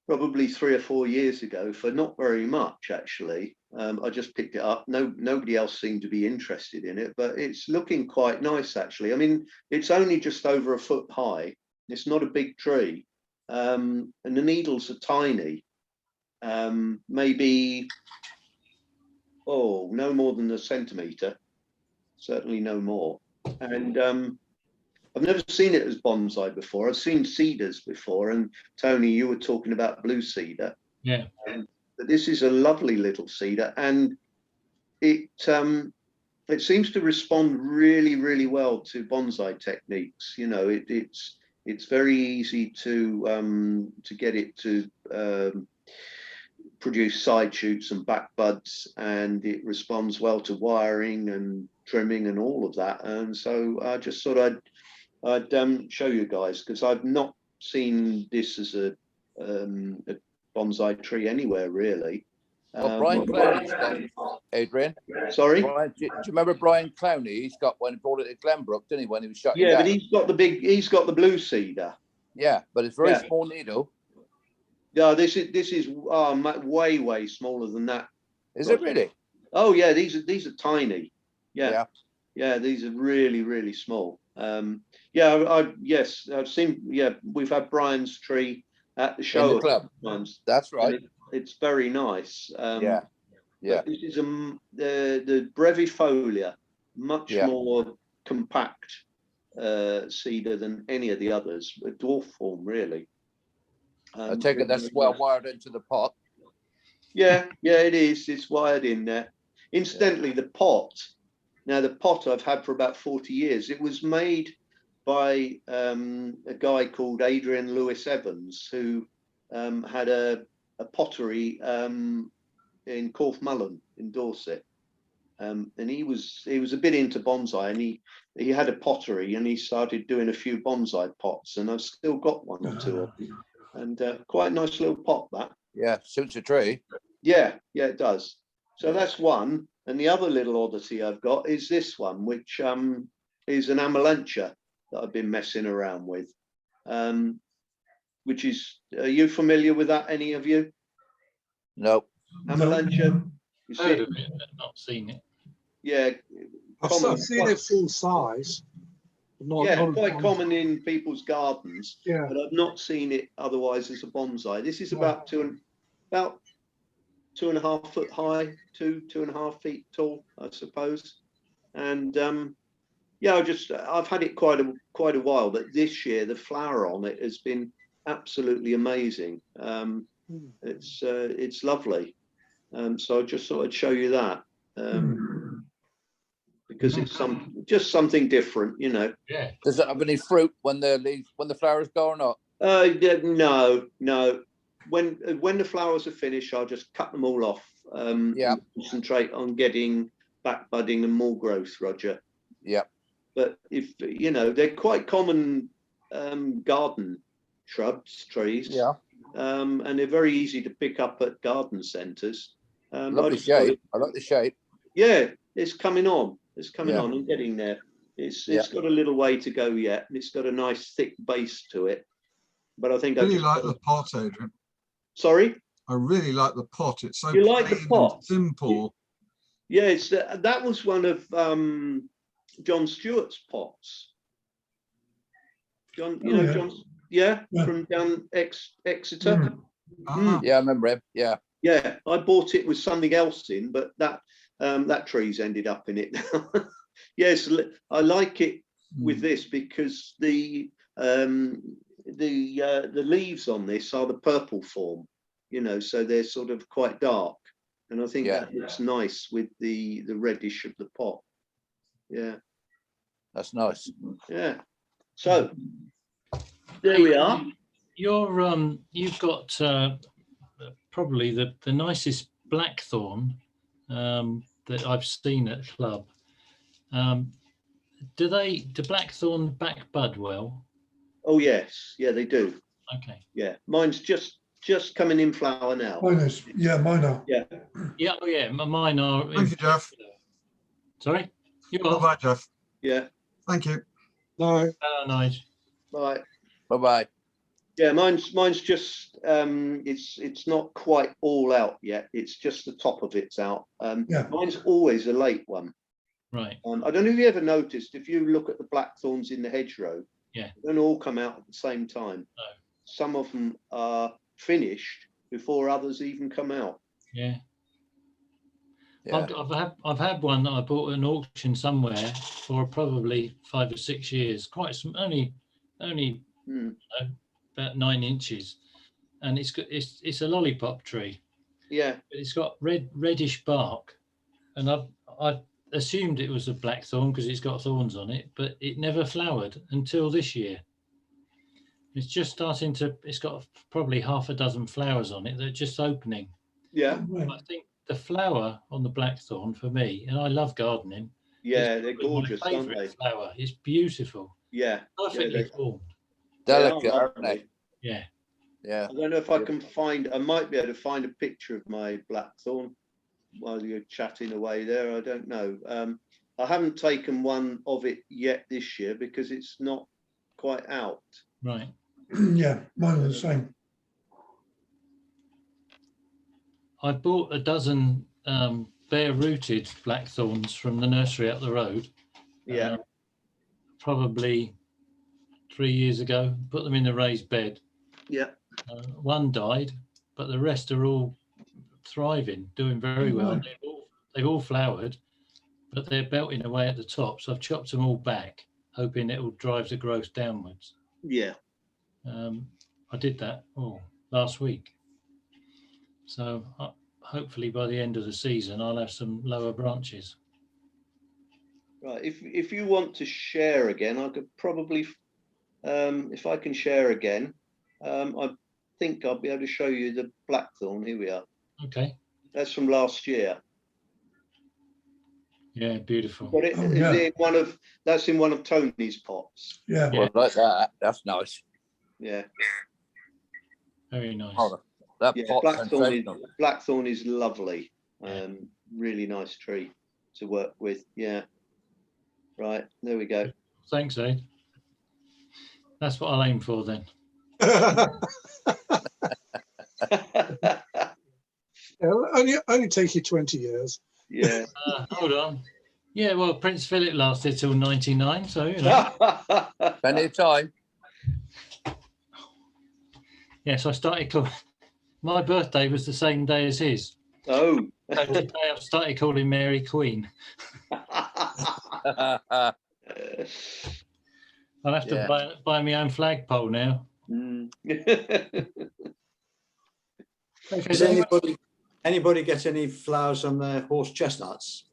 probably 3 or 4 years ago for not very much, actually. I just picked it up. Nobody else seemed to be interested in it, but it's looking quite nice, actually. I mean, it's only just over 1 foot high. It's not a big tree, and the needles are tiny, maybe, no more than 1 centimetre, certainly no more. And I've never seen it as bonsai before. I've seen cedars before, and Tony, you were talking about blue cedar. Yeah. But this is a lovely little cedar, and it seems to respond really, really well to bonsai techniques. You know, it's very easy to get it to produce side shoots and back buds, and it responds well to wiring and trimming and all of that. And so I just thought I'd show you guys, because I've not seen this as a bonsai tree anywhere, really. Well, Brian Clowney's got, Adrian. Sorry? Brian, do you remember Brian Clowney? He's got one, he brought it to Glenbrook, didn't he, when he was shutting Yeah, down? but he's got the blue cedar. Yeah, but it's very small needle. Yeah, this is way, way smaller than that. Is it really? Oh yeah, these are tiny. Yeah, these are really, really small. Yes, I've seen. Yeah, we've had Brian's tree at the show. In the club. Once. That's right. It's very nice. Yeah. But this is the brevifolia, much more compact cedar than any of the others. A dwarf form, really. I take it that's well wired into the pot. Yeah, it is. It's wired in there. Incidentally, the pot. Now, the pot I've had for about 40 years. It was made by a guy called Adrian Lewis Evans, who had a pottery in Corfmullen in Dorset. And he was a bit into bonsai, and he had a pottery, and he started doing a few bonsai pots, and I've still got one or two of them. And quite a nice little pot, that. Yeah, suits a tree. Yeah, it does. So that's one. And the other little oddity I've got is this one, which is an Amelantia that I've been messing around with. Which is, are you familiar with that, any of you? No. Amelantia? Heard of it, but not seen it. Yeah. I've seen it full size. Not quite common in people's gardens. Yeah. But I've not seen it otherwise as a bonsai. This is about 2.5 foot high, 2.5 feet tall, I suppose. And I've had it quite a while, but this year the flower on it has been absolutely amazing. It's lovely. So I just thought I'd show you that. Because it's just something different, you know. Yeah. Does it have any fruit when the flowers go or not? No. When the flowers are finished, I'll just cut them all off. Concentrate on getting back budding and more growth, Roger. Yeah. But if they're quite common garden shrubs, trees. Yeah. And they're very easy to pick up at garden centres. Lovely shape. I like the shape. Yeah, it's coming on. It's coming on and getting there. It's got a little way to go yet, and it's got a nice thick base to it. But I think I really like the pot, Adrian. Sorry? I really like the pot. It's so you like the pot? Simple. Yeah, that was one of John Stewart's pots. John, you Oh, know, yeah. John, yeah, Yeah. from down Exeter. Mm. Ah, Yeah, I remember him. Yeah. Yeah, I bought it with something else in, but that tree's ended up in it now. Yes, I like it with this because the leaves on this are the purple form, you know, so they're sort of quite dark, and I think Yeah. that looks nice with the reddish of the pot. Yeah, That's nice. yeah. So there we are. You've got probably the nicest blackthorn that I've seen at club. Do blackthorn back bud well? Oh yes, yeah, they do. Okay. Yeah, mine's just coming in flower now. Mine is, yeah, mine are. Yeah. Yeah. Oh yeah. Mine are. thank you, Jeff. Sorry. You Bye are. bye, Jeff. Yeah. Thank you. No, Hello, Nigel. Right. Bye bye. Yeah, mine's just it's not quite all out yet. It's just the top of it's out. Yeah. Mine's always a late one. Right. I don't know if you ever noticed, if you look at the blackthorns in the hedgerow, Yeah. they don't all come out at the same time. No. Some of them are finished before others even come out. Yeah. Yeah. I've had one that I bought at an auction somewhere for probably 5 or 6 years. Quite some, only Mm. about 9 inches, and it's a lollipop tree, Yeah. but it's got reddish bark, and I assumed it was a blackthorn because it's got thorns on it, but it never flowered until this year. It's just starting to. It's got probably half a dozen flowers on it that are just opening. Yeah. I think the flower on the blackthorn for me, and I love gardening. Yeah, it's they're probably my gorgeous, aren't favourite they? flower. It's beautiful, Yeah. perfectly they- formed. Delicate, they are aren't they? lovely. Yeah. Yeah. I don't know if I can find, I might be able to find a picture of my blackthorn while you're chatting away there. I don't know. I haven't taken one of it yet this year because it's not quite out. Right. Yeah, mine are the same. I bought a dozen bare-rooted blackthorns from the nursery up the road. Yeah. Probably 3 years ago. Put them in the raised bed. Yeah. One died, but the rest are all thriving, doing very well. Right. They've all flowered, but they're belting away at the top. So I've chopped them all back, hoping it will drive the growth downwards. Yeah. I did that last week. So hopefully by the end of the season, I'll have some lower branches. Right. If you want to share again, I could probably, if I can share again, I think I'll be able to show you the blackthorn. Here we are. Okay. That's from last year. Yeah, beautiful. But it Oh, is yeah. that's in one of Tony's pots. Yeah. Yeah. Well, like that. That's nice. Yeah. Very nice. Oh, that Yeah. pot's sensational. Blackthorn is lovely. Really nice tree to work with. Yeah. Right. There we go. Thanks, Ed. That's what I'll aim for then. it'll only take you 20 years. Yeah. Hold on. Yeah, well, Prince Philip lasted till 99, so you know. Plenty of time. Yes, I started my birthday was the same day as his. Oh. So today I've started calling Mary Queen. I'll have to buy my own flagpole now. Does anybody get any flowers on their horse chestnuts?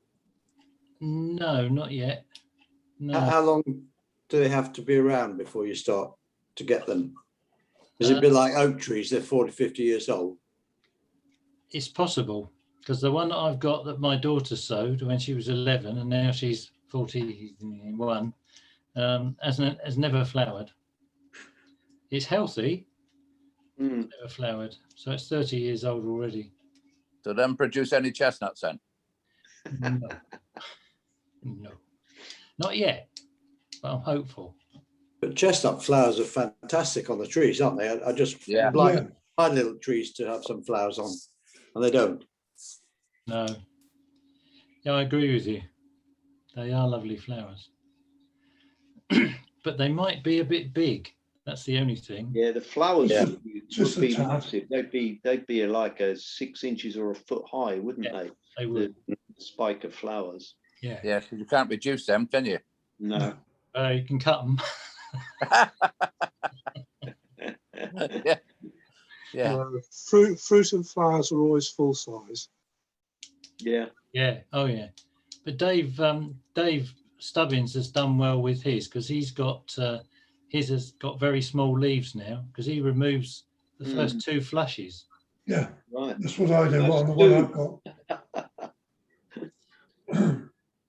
No, not yet. No. How long do they have to be around before you start to get them? Is it a bit like oak trees? They're 40, 50 years old. It's possible because the one that I've got that my daughter sowed when she was 11 and now she's 41 has never flowered. It's healthy, never flowered. So it's 30 years old already. So don't produce any chestnuts then? No, not yet, but I'm hopeful. But chestnut flowers are fantastic on the trees, aren't they? I just Yeah. like my little trees to have some flowers on, and they don't. No. Yeah, I agree with you. They are lovely flowers. But they might be a bit big. That's the only thing. Yeah, the flowers Yeah. would be, Just would a be tad. massive. They'd be like a 6 inches or a foot high, wouldn't Yeah. they? They would. The spike of flowers. Yeah. Yeah, 'cause you can't reduce them, can you? No. You can cut them. Yeah. Yeah. Fruit and flowers are always full size. Yeah. Yeah. Oh, yeah. But Dave Stubbins has done well with his, because he's got his has got very small leaves now, because he removes the first 2 flushes. Yeah, Right. that's what I do. That's On the one I've got.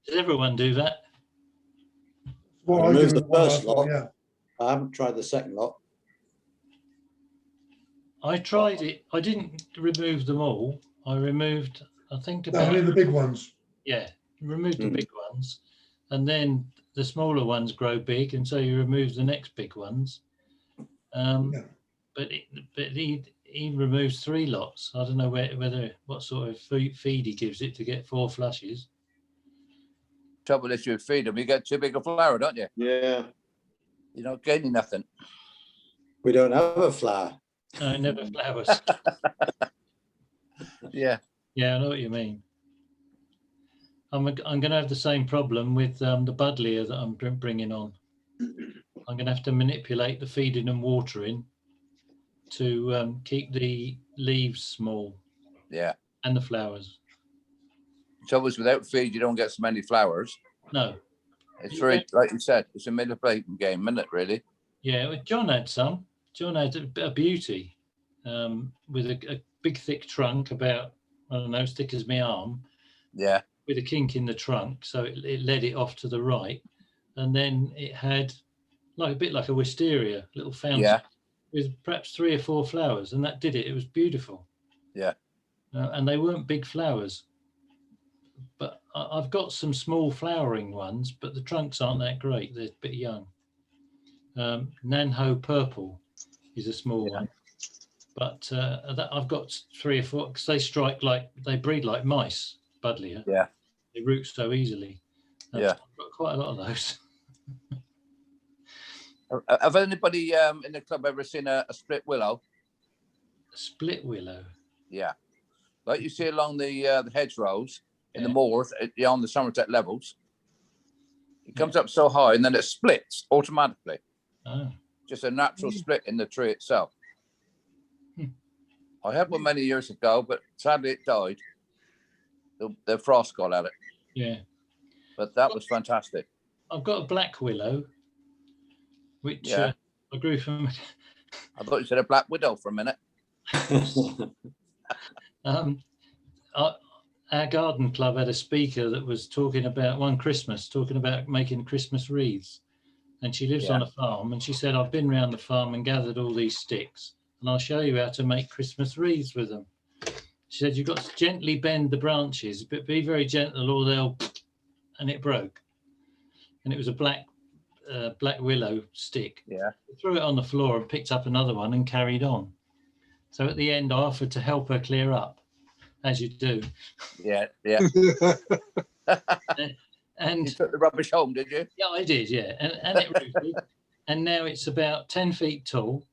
Does everyone do that? What I Remove do the with one first I've got, lot. yeah. I haven't tried the second lot. I tried it. I didn't remove them all. I removed, I think No, I about, mean the big ones. yeah, removed the big ones, and then the smaller ones grow big, and so you remove the next big ones. Yeah. But he removes 3 lots. I don't know what sort of feed he gives it to get 4 flushes. Trouble is, you feed them, you get too big a flower, don't you? Yeah. You're not gaining nothing. We don't have a flower. No, it never flowers. Yeah. Yeah, I know what you mean. I'm going to have the same problem with the buddleia that I'm bringing on. I'm going to have to manipulate the feeding and watering to keep the leaves small. Yeah. And the flowers. Trouble is, without feed, you don't get so many flowers. No. It's very, like you said, it's a manipulating game, isn't it, really? Yeah, John had some. John had a beauty with a big, thick trunk, about, I don't know, as thick as my arm. Yeah. With a kink in the trunk, so it led it off to the right. And then it had like a bit like a wisteria, little fountain with perhaps 3 or 4 flowers, and that did it. It was beautiful. Yeah. And they weren't big flowers. But I've got some small flowering ones, but the trunks aren't that great. They're a bit young. Nanho Purple is a small one. But I've got 3 or 4, because they breed like mice, buddleia. Yeah. They root so easily. Yeah. I've got quite a lot of those. Have anybody in the club ever seen a split willow? A split willow? Yeah. Like you see along the hedgerows in the moors on the Somerset levels. It comes up so high and then it splits automatically. Oh. Just a natural split in the tree itself. I had one many years ago, but sadly it died. The frost got at it. Yeah. But that was fantastic. I've got a black willow, which I grew from. I thought you said a black widow for a minute. Our garden club had a speaker that was talking about making Christmas wreaths. And she lives on a farm, and she said, I've been around the farm and gathered all these sticks, and I'll show you how to make Christmas wreaths with them. She said, you've got to gently bend the branches, but be very gentle or they'll, and it broke. And it was a black willow stick. Yeah. I threw it on the floor and picked up another one and carried on. So at the end, I offered to help her clear up, as you do. Yeah, yeah. And you took the rubbish home, did you? Yeah, I did, yeah. And it rooted. And now it's about 10 feet tall.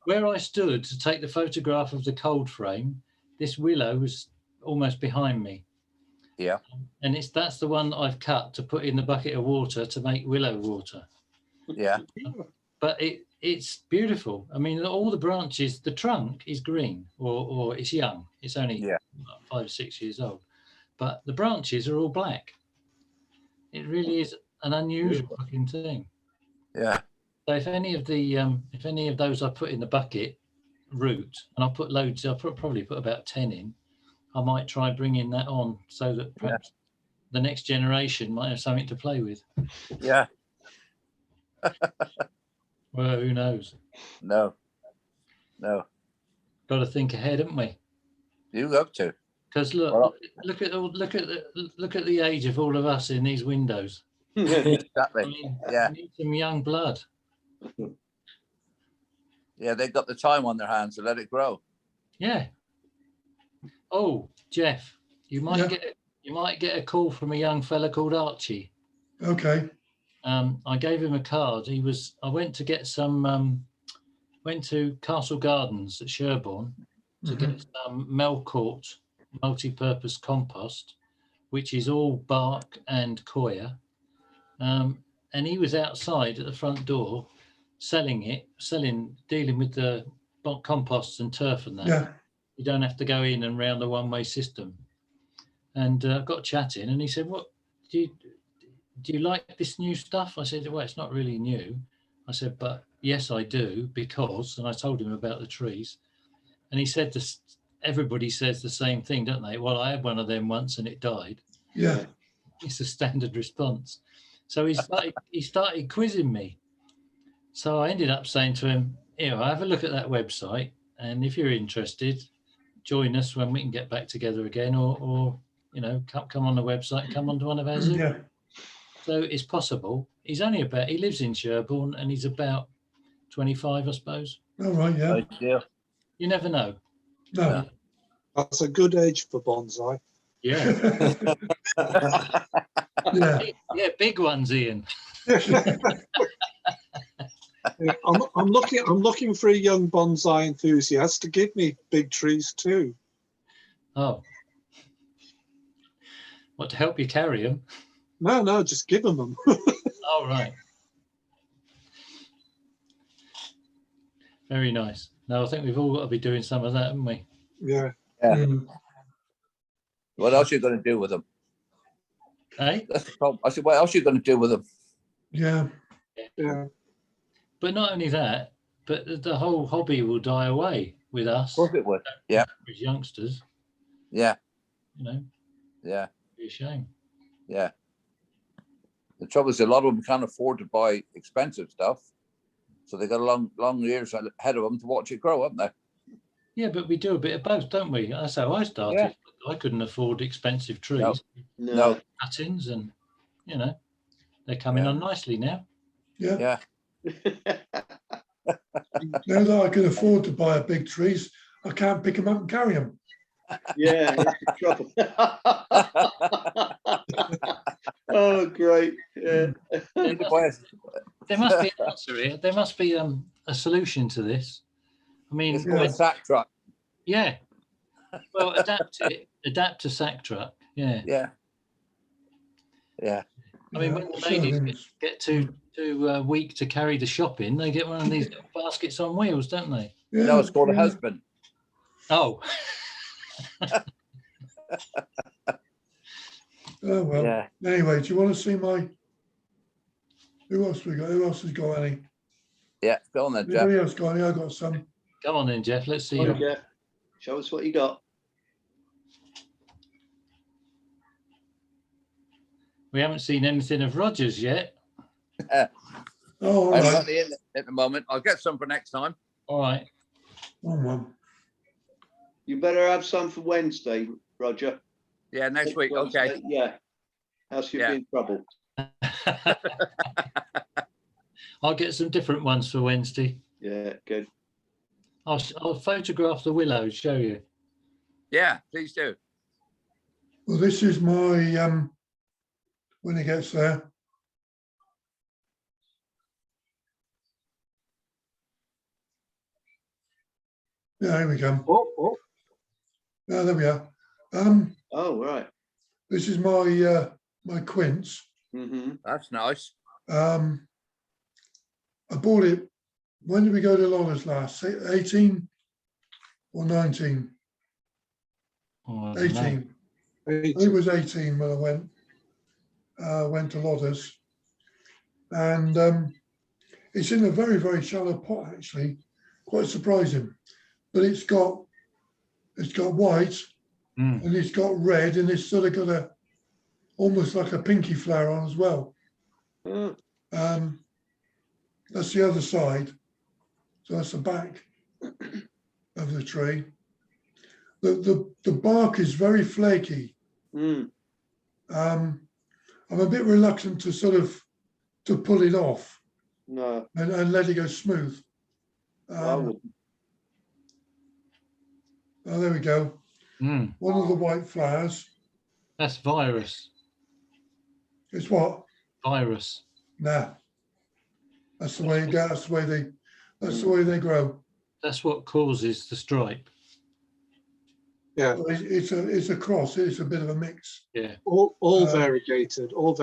Where I stood to take the photograph of the cold frame, this willow was almost behind me. Yeah. And that's the one I've cut to put in the bucket of water to make willow water. Yeah. But it's beautiful. I mean, all the branches, the trunk is green or it's young. It's only 5 or 6 years old. But the branches are all black. It really is an unusual looking thing. Yeah. So if any of those I put in the bucket root, and I'll put loads, probably put about 10 in, I might try bringing that on so that perhaps the next generation might have something to play with. Yeah. Well, who knows? No. Got to think ahead, haven't we? You have to. Because look at the age of all of us in these windows. Exactly. I mean, yeah. We need some young blood. Yeah, they've got the time on their hands to let it grow. Yeah. Oh, Jeff, you might You might get a call from a young fella called Archie. Okay. I gave him a card. I went to get some, went to Castle Gardens at Sherborne to get some Melcourt multi-purpose compost, which is all bark and coir. And he was outside at the front door dealing with the composts and turf and that. Yeah. You don't have to go in and round the one-way system. And got chatting, and he said, "What do you like this new stuff?" I said, "Well, it's not really new." I said, "But yes, I do, because," and I told him about the trees, and he said, "This everybody says the same thing, don't they? Well, I had one of them once and it died." Yeah. It's a standard response. So he started quizzing me. So I ended up saying to him, have a look at that website, and if you're interested, join us when we can get back together again, or come on the website and come onto one of our Zoom. Yeah. So it's possible. He lives in Sherborne, and he's about 25, I suppose. All right. Yeah. Yeah. You never know. No. That's a good age for bonsai. Yeah. Yeah. Yeah, big ones, Ian. Yeah, I'm looking for a young bonsai enthusiast to give me big trees too. Oh. What, to help you carry them? No, just give them. Oh, right. Very nice. No, I think we've all got to be doing some of that, haven't we? Yeah. Mm. What else are you going to do with them? Hey? That's the problem. I said, what else are you going to do with them? Yeah. Yeah. But not only that, but the whole hobby will die away with us. Of course it would. Yeah. As youngsters, Yeah. it'd Yeah. be a shame. Yeah. The trouble is, a lot of them can't afford to buy expensive stuff, so they got a long years ahead of them to watch it grow, haven't they? Yeah, but we do a bit of both, don't we? That's how I started. Yeah. I couldn't afford expensive trees, No. cuttings, and they're coming on nicely now. Yeah. Yeah. Now that I can afford to buy big trees, I can't pick them up and carry them. Yeah, that's the trouble. Oh, great. Yeah. There must be an answer here. There must be a solution to this. I mean, It's called a sack truck. yeah. Well, adapt to sack truck. Yeah. Yeah. Yeah. I mean, when the ladies get too weak to carry the shopping, they get one of these little baskets on wheels, don't they? Yeah, No, it's called a husband. Oh. Oh well. Yeah. Anyway, do you want to see my? Who else we got? Who else has got any? Yeah. Go on then, Jeff. Anybody else got any? I got some. Come on then, Jeff. Let's see. Oh, yeah. Show us what you got. We haven't seen anything of Rogers yet. Oh, all I haven't got right. any in at the moment. I'll get some for next time. All right. Oh, well. You better have some for Wednesday, Roger. Yeah, next week. Okay. Wednesday, yeah. Else you'll be in trouble. I'll get some different ones for Wednesday. Yeah, good. I'll photograph the willows, show you. Yeah, please do. Well, this is my when it gets there. Yeah, here we go. Oh. Yeah, there we are. Oh, right. This is my my quince. Mm-hmm. That's nice. I bought it. When did we go to Lola's last? 18 or 19? Oh, I don't know. 18. It was 18 when I went to Lola's, and it's in a very, very shallow pot actually. Quite surprising, but it's got white and it's got red, and it's sort of got almost like a pinky flower on as well. Oh. That's the other side. So that's the back of the tree. The bark is very flaky. Mm. I'm a bit reluctant to pull it off No. and let it go smooth. I wouldn't. Oh, there we go. One of the white flowers. That's virus. It's what? Virus. Nah. That's the way it goes. That's the way they. That's the way they grow. That's what causes the stripe. Yeah, Well, it's a cross. It's a bit of a mix. Yeah. all variegated are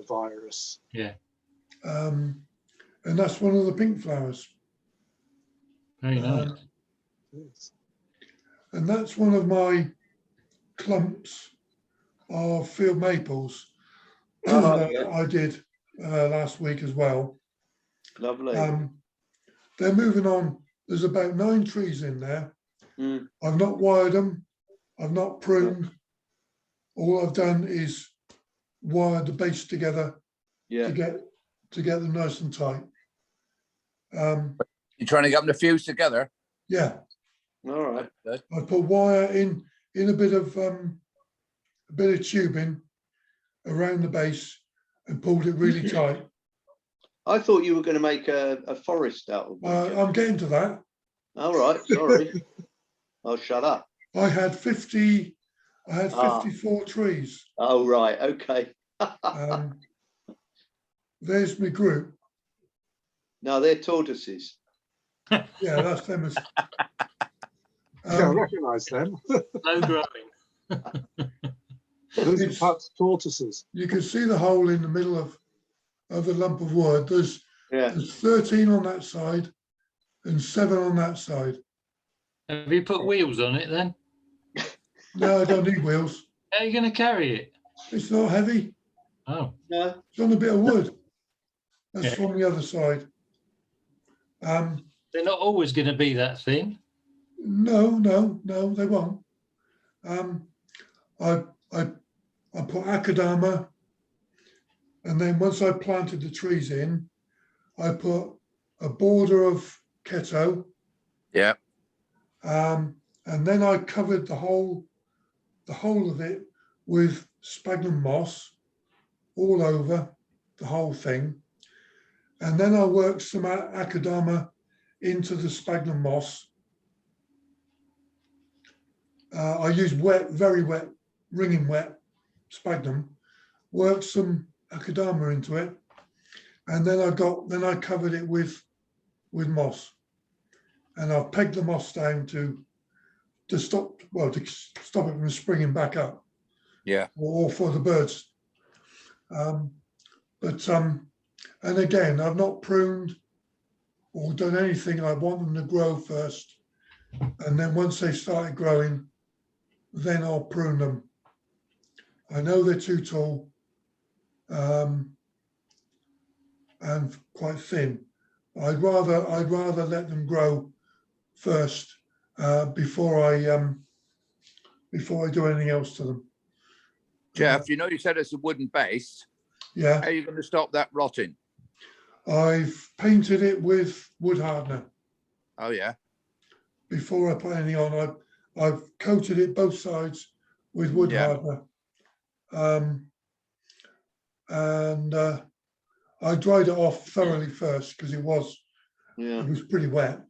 virus. Yeah. And that's one of the pink flowers. Very nice. Yes. And that's one of my clumps of field maples that I did last week as well. Lovely. They're moving on. There's about 9 trees in there. I've not wired them. I've not pruned. All I've done is wired the base together Yeah. to get them nice and tight. You're trying to get them to fuse together. Yeah, All right. Good. I put wire in a bit of tubing around the base and pulled it really tight. I thought you were going to make a forest out of them. I'm getting to that. All right. Sorry. I'll shut up. I had 54 trees. Oh, right. Okay. There's my group. No, they're tortoises. Yeah, that's them. Yeah, I recognise them. Slow growing. Those are perhaps tortoises. You can see the hole in the middle of the lump of wood. There's 13 on that side and 7 on that side. Have you put wheels on it then? No, I don't need wheels. How are you going to carry it? It's not heavy. Oh, No. It's on a bit of wood. That's from the other side. they're not always going to be that thin. No, they won't. I put Akadama, and then once I planted the trees in, I put a border of Keto. Yeah. And then I covered the whole of it with sphagnum moss all over the whole thing. And then I worked some Akadama into the sphagnum moss. I used wet, very wet, wringing wet sphagnum, worked some Akadama into it, and then I covered it with moss. And I've pegged the moss down to stop it from springing back up. Yeah. Or for the birds. And again, I've not pruned or done anything. I want them to grow first. And then once they started growing, then I'll prune them. I know they're too tall and quite thin. I'd rather let them grow first before I do anything else to them. Jeff, you said it's a wooden base. Yeah. How are you going to stop that rotting? I've painted it with wood hardener. Oh, yeah. Before I put anything on, I've coated it both sides with wood hardener. And I dried it off thoroughly first because it was pretty wet.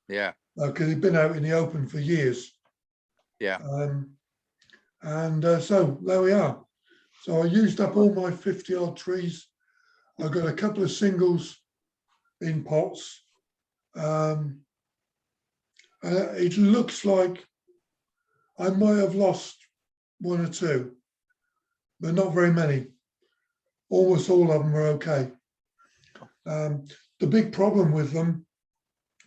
Yeah. Because it'd been out in the open for years. Yeah. So there we are. So I used up all my 50 odd trees. I've got a couple of singles in pots. It looks like I might have lost 1 or 2, but not very many. Almost all of them are okay. The big problem with them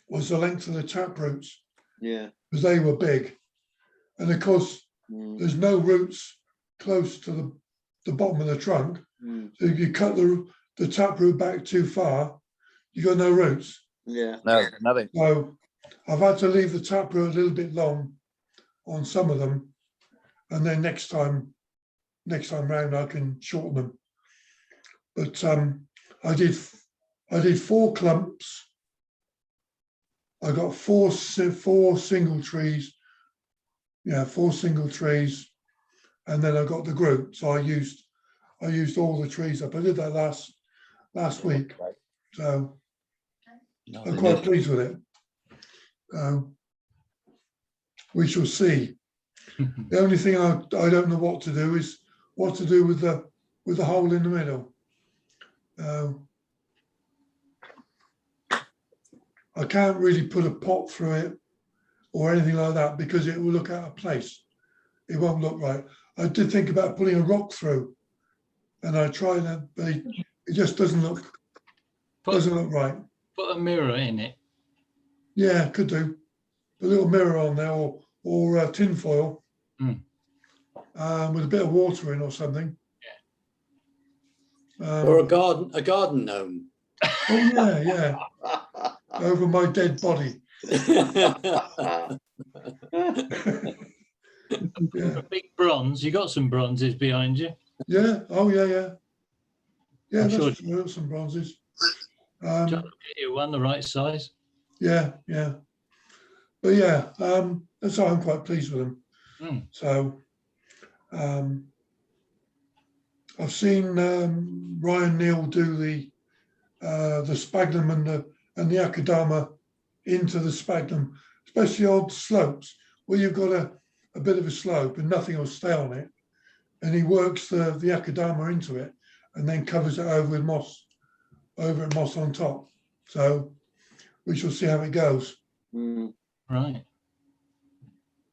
was the length of the tap roots. Yeah. Because they were big. And of course, there's no roots close to the bottom of the trunk. So if you cut the tap root back too far, you got no roots. Yeah. No, nothing. So I've had to leave the tap root a little bit long on some of them. And then next time round, I can shorten them. But I did 4 clumps. I got 4 single trees. Yeah, 4 single trees, and then I got the group. So I used all the trees up. I did that last week, so I'm quite pleased with it. We shall see. The only thing I don't know what to do is what to do with the hole in the middle. I can't really put a pot through it or anything like that because it will look out of place. It won't look right. I did think about putting a rock through, and I tried that, but it just doesn't look right. Put a mirror in it. Yeah, could do. A little mirror on there, or tin foil, with a bit of water in or something. Or a garden gnome. Oh yeah. Over my dead body. Yeah. A big bronze. You got some bronzes behind you. Yeah. Oh yeah. Yeah, I'm that's sure. true. Some bronzes. Get you one the right size. Yeah. But yeah, that's why I'm quite pleased with them. So I've seen Ryan Neal do the sphagnum and the Akadama into the sphagnum, especially on slopes where you've got a bit of a slope and nothing will stay on it. And he works the Akadama into it and then covers it over with moss, moss on top. So we shall see how it goes. Right.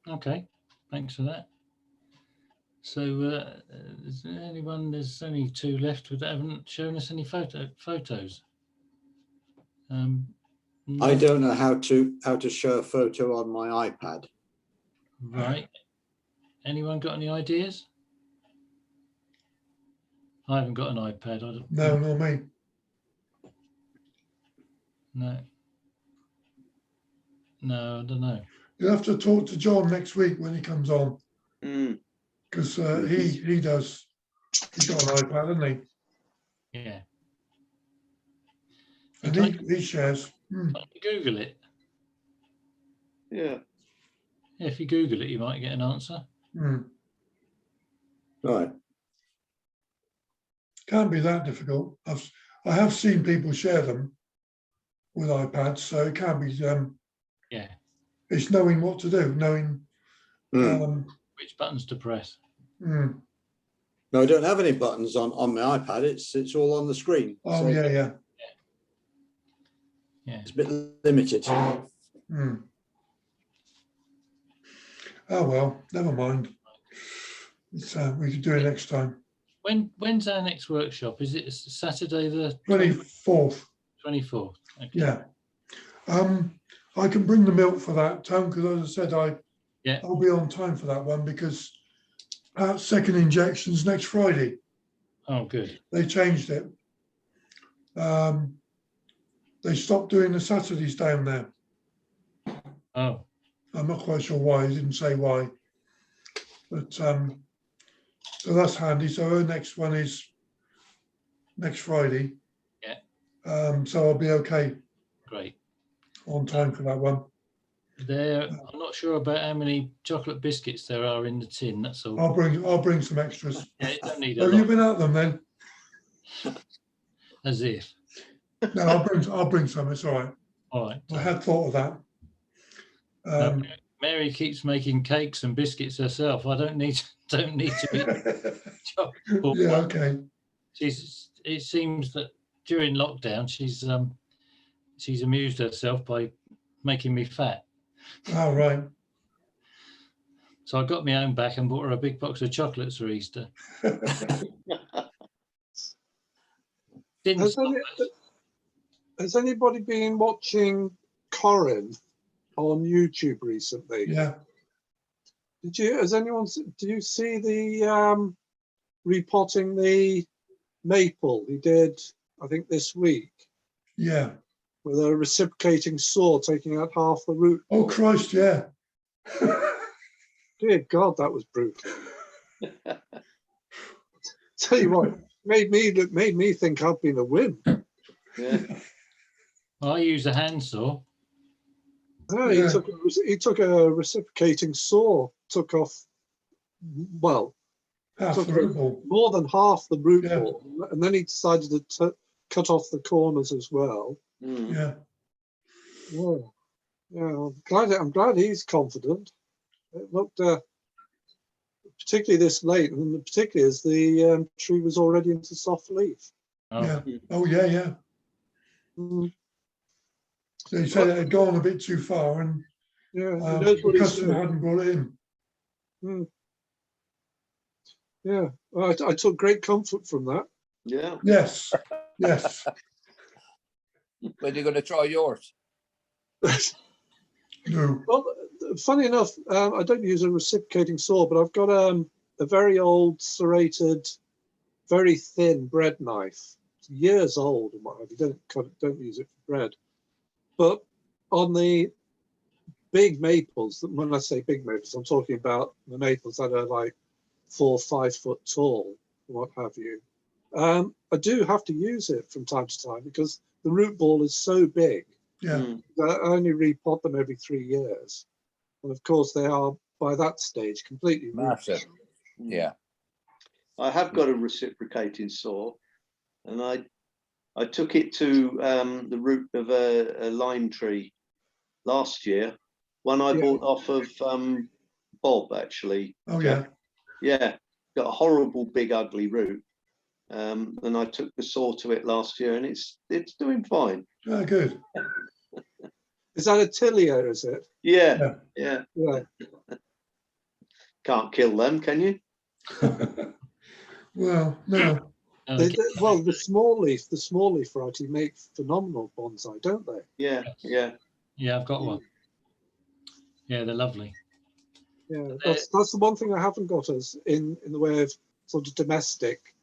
Okay. Thanks for that. So is there anyone? There's only two left that haven't shown us any photos. I don't know how to show a photo on my iPad. Right. Anyone got any ideas? I haven't got an iPad. No, not me. No, I don't know. You'll have to talk to John next week when he comes on, because he does. He's got an iPad, hasn't he? Yeah. And he shares. Google it. Yeah. If you Google it, you might get an answer. Right. Can't be that difficult. I have seen people share them with iPads, so it can't be. Yeah. It's knowing what to do, knowing which buttons to press. No, I don't have any buttons on my iPad. It's all on the screen. Oh, so yeah. It's a bit limited. Oh well, never mind. It's, we could do it next time. When's our next workshop? Is it Saturday the 24th? 24th. Okay. Yeah. I can bring the milk for that, Tom, because as I said, I'll be on time for that one because second injection's next Friday. Oh, good. They changed it. They stopped doing the Saturdays down there. Oh. I'm not quite sure why. He didn't say why. But so that's handy. So our next one is next Friday. Yeah. So I'll be okay. Great. On time for that one. I'm not sure about how many chocolate biscuits there are in the tin. That's all. I'll bring some extras. Yeah, you don't need a Have lot. you been at them then? As if. No, I'll bring some. It's all right. All right. I had thought of that. Mary keeps making cakes and biscuits herself. I don't need to eat chocolate. Yeah. Okay. It seems that during lockdown she's amused herself by making me fat. Oh, right. So I got my own back and bought her a big box of chocolates for Easter. Has anybody been watching Corin on YouTube recently? Yeah. Do you see the repotting the maple he did, I think this week? Yeah. With a reciprocating saw taking out half the root. Oh Christ, yeah. Dear God, that was brutal. Tell you what, made me think I've been a wimp. Yeah. I use a handsaw. No, he took a reciprocating saw, took off, well, half the root ball. More than half the root ball, and then he decided to cut off the corners as well. Yeah. Yeah. I'm glad he's confident. It looked particularly this late, and particularly as the tree was already into soft leaf. Oh, Yeah. Oh, yeah, yeah. Mm, So you said it had gone a bit too far and yeah, he knows what the he's customer doing. hadn't brought it in. Mm. Yeah, well, I took great comfort from that. Yeah. Yes, yes. When you're going to try yours? No. Well, funny enough, I don't use a reciprocating saw, but I've got a very old serrated, very thin bread knife. It's years old and what have you. Don't use it for bread. But on the big maples, when I say big maples, I'm talking about the maples that are like 4 or 5 foot tall, what have you. I do have to use it from time to time because the root ball is so big. Yeah. I only repot them every 3 years. And of course, they are, by that stage, completely Massive. rootless. Yeah. I have got a reciprocating saw, and I took it to the root of a lime tree last year. One I Yeah. bought off of Bob, actually. Oh, yeah. Yeah, got a horrible big ugly root. And I took the saw to it last year, and it's doing fine. Oh, good. Is that a tilia, is it? Yeah, Yeah. yeah. Yeah. Can't kill them, can you? Well, no. Well, the small leaf variety make phenomenal bonsai, don't they? Yeah, yeah. yeah, I've got one. Yeah, they're lovely. Yeah, that's the one thing I haven't got as in the way of sort of domestic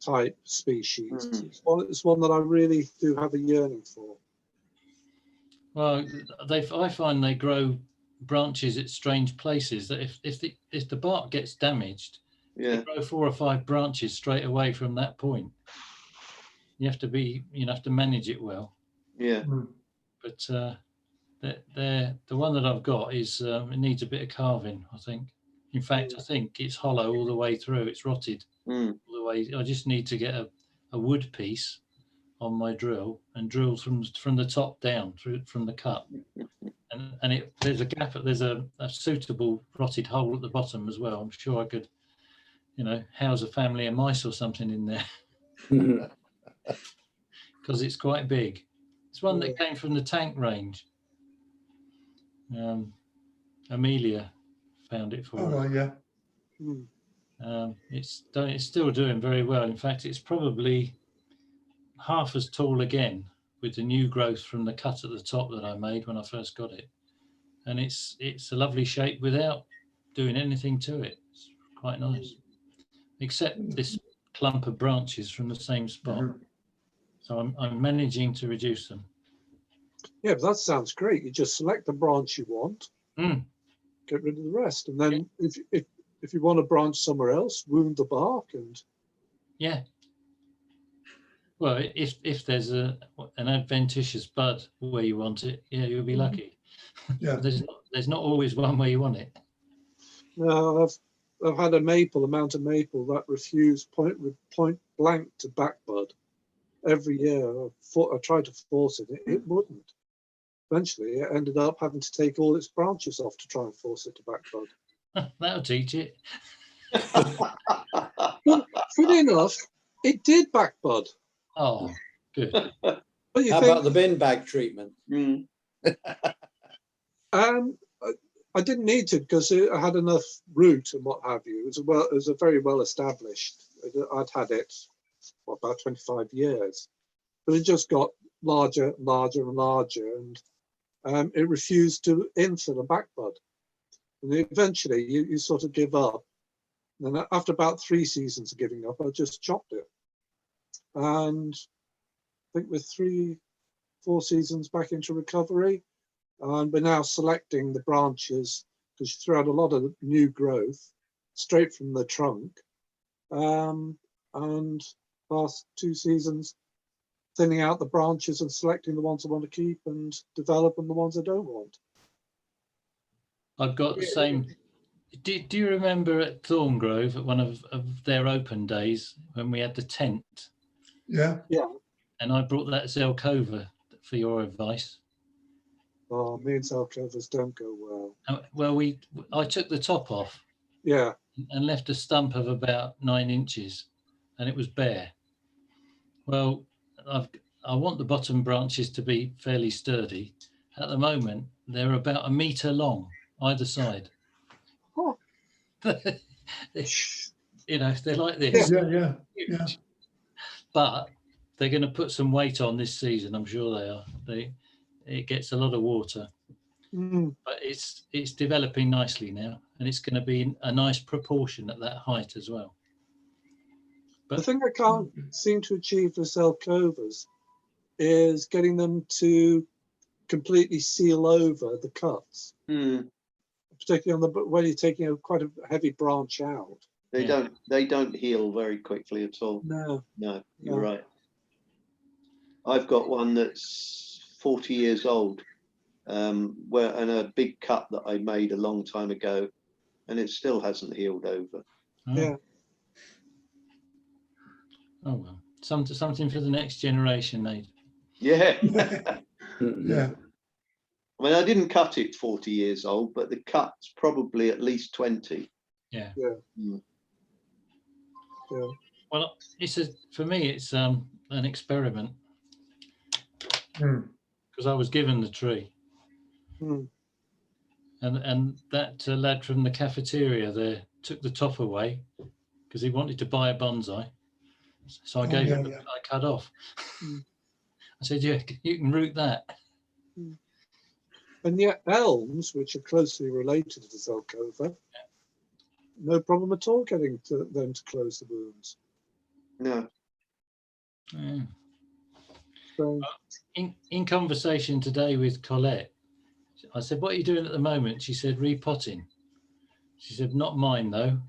type species. It's one that I really do have a yearning for. Well, I find they grow branches at strange places. That if the bark gets damaged, Yeah. they grow 4 or 5 branches straight away from that point. You have to manage it well. Yeah. But the one that I've got is it needs a bit of carving, I think. In fact, I think it's hollow all the way through. It's rotted all the way. I just need to get a wood piece on my drill and drill from the top down through from the cut. And there's a gap. There's a suitable rotted hole at the bottom as well. I'm sure I could, house a family of mice or something in there because it's quite big. It's one that came from the tank range. Amelia found it for Oh, us. right, yeah. It's still doing very well. In fact, it's probably half as tall again with the new growth from the cut at the top that I made when I first got it. And it's a lovely shape without doing anything to it. It's quite nice, except this clump of branches from the same spot. So I'm managing to reduce them. Yeah, but that sounds great. You just select the branch you want, get rid of the rest, and then if you want to branch somewhere else, wound the bark and. Yeah. Well, if there's an adventitious bud where you want it, yeah, you'll be lucky. Yeah. There's not always one where you want it. No, I've had a mountain maple that refused point blank to back bud every year. I tried to force it, it wouldn't. Eventually, it ended up having to take all its branches off to try and force it to back bud. That'll teach it. Funny enough, it did back bud. Oh, good. But How about the bin bag treatment? I didn't need to because I had enough root and what have you. It was a very well established. I'd had it for about 25 years, but it just got larger, larger, and larger, and it refused to infill a back bud. And eventually, you sort of give up. And after about 3 seasons of giving up, I just chopped it. And I think with 3-4 seasons back into recovery, and we're now selecting the branches because you throw out a lot of new growth straight from the trunk. And last 2 seasons, thinning out the branches and selecting the ones I want to keep and developing the ones I don't want. I've got the same. Do you remember at Thorngrove at one of their open days when we had the tent? Yeah. Yeah. And I brought that Zelkova for your advice. Oh, me and Zelkovas don't go well. Well, I took the top off. Yeah. and left a stump of about 9 inches, and it was bare. Well, I want the bottom branches to be fairly sturdy. At the moment, they're about 1 metre long either side. Oh. You know, they're like this. Yeah. But they're going to put some weight on this season. I'm sure they are. It gets a lot of water, but it's developing nicely now, and it's going to be a nice proportion at that height as well. But the thing I can't seem to achieve with Zelkovas is getting them to completely seal over the cuts, particularly on the when you're taking quite a heavy branch out. They don't heal very quickly at all. No, You're right. I've got one that's 40 years old, and a big cut that I made a long time ago, and it still hasn't healed over. Yeah. Oh well, something for the next generation, mate. Yeah. Yeah. I mean, I didn't cut it 40 years old, but the cut's probably at least 20. Yeah. Well, for me, it's an experiment because I was given the tree, and that lad from the cafeteria there took the top away because he wanted to buy a bonsai. So I gave him. I cut off. I said, "Yeah, you can root that." And yet elms, which are closely related to Zelkova, no problem at all getting them to close the wounds. No. Yeah. So, in conversation today with Colette, I said, "What are you doing at the moment?" She said, "Repotting." She said, "Not mine though,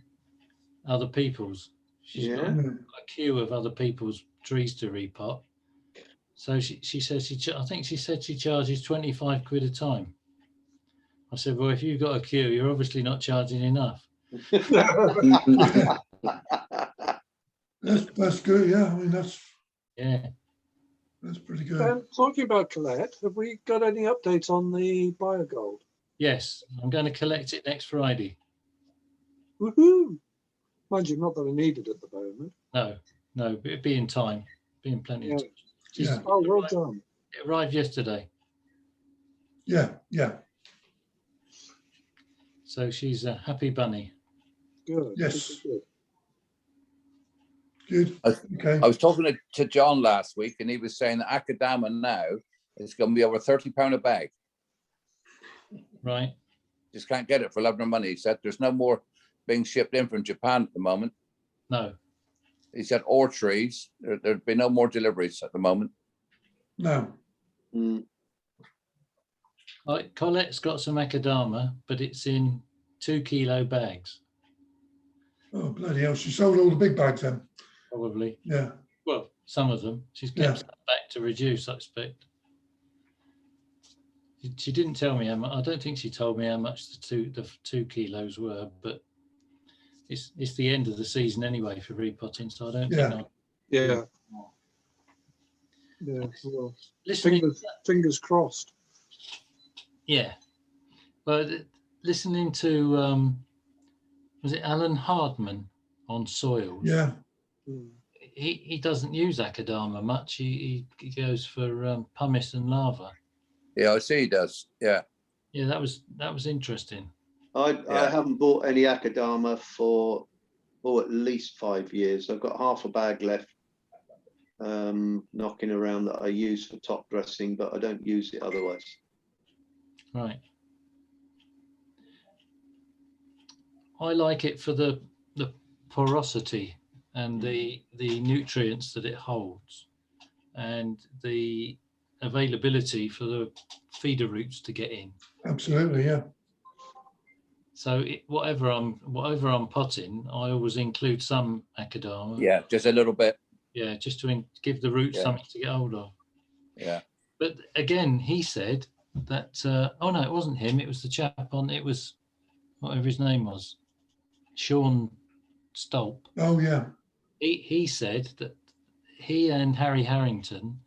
other people's." She's got a queue of other people's trees to repot. So she says I think she said she charges 25 quid a time. I said, "Well, if you've got a queue, you're obviously not charging enough." That's good. Yeah, I mean that's pretty good. Talking about Colette, have we got any update on the biogold? Yes, I'm going to collect it next Friday. Woohoo! Mind you, not that I need it at the moment. No, but it'd be in time, be in plenty of time. Oh, well done. It arrived yesterday. Yeah. So she's a happy bunny. Good. Yes. Good. Okay. I was talking to John last week, and he was saying that Akadama now is going to be over £30 a bag. Right. Just can't get it for love nor money. He said there's no more being shipped in from Japan at the moment. No. He said or trees. There'd be no more deliveries at the moment. No. Colette's got some Akadama, but it's in 2 kilo bags. Oh, bloody hell. She sold all the big bags then. Probably. Yeah. Well, some of them. She's kept some back to reduce, I expect. She didn't tell me how much. I don't think she told me how much the 2 kilos were, but it's the end of the season anyway for repotting, so I don't think Yeah. Well, fingers crossed. Yeah. But listening to was it Alan Hardman on soils? Yeah. He doesn't use Akadama much. He goes for pumice and lava. Yeah, I see he does. Yeah. Yeah, that was interesting. I haven't bought any Akadama for at least 5 years. I've got half a bag left knocking around that I use for top dressing, but I don't use it otherwise. Right. I like it for the porosity and the nutrients that it holds, and the availability for the feeder roots to get in. Absolutely, yeah. So whatever I'm potting, I always include some Akadama. Yeah, just a little bit. Yeah, just to give the roots something to get hold of. Yeah. But again, he said that. Oh no, it wasn't him. It was the chap on. It was whatever his name was, Sean Stolp. Oh yeah. He said that he and Harry Harrington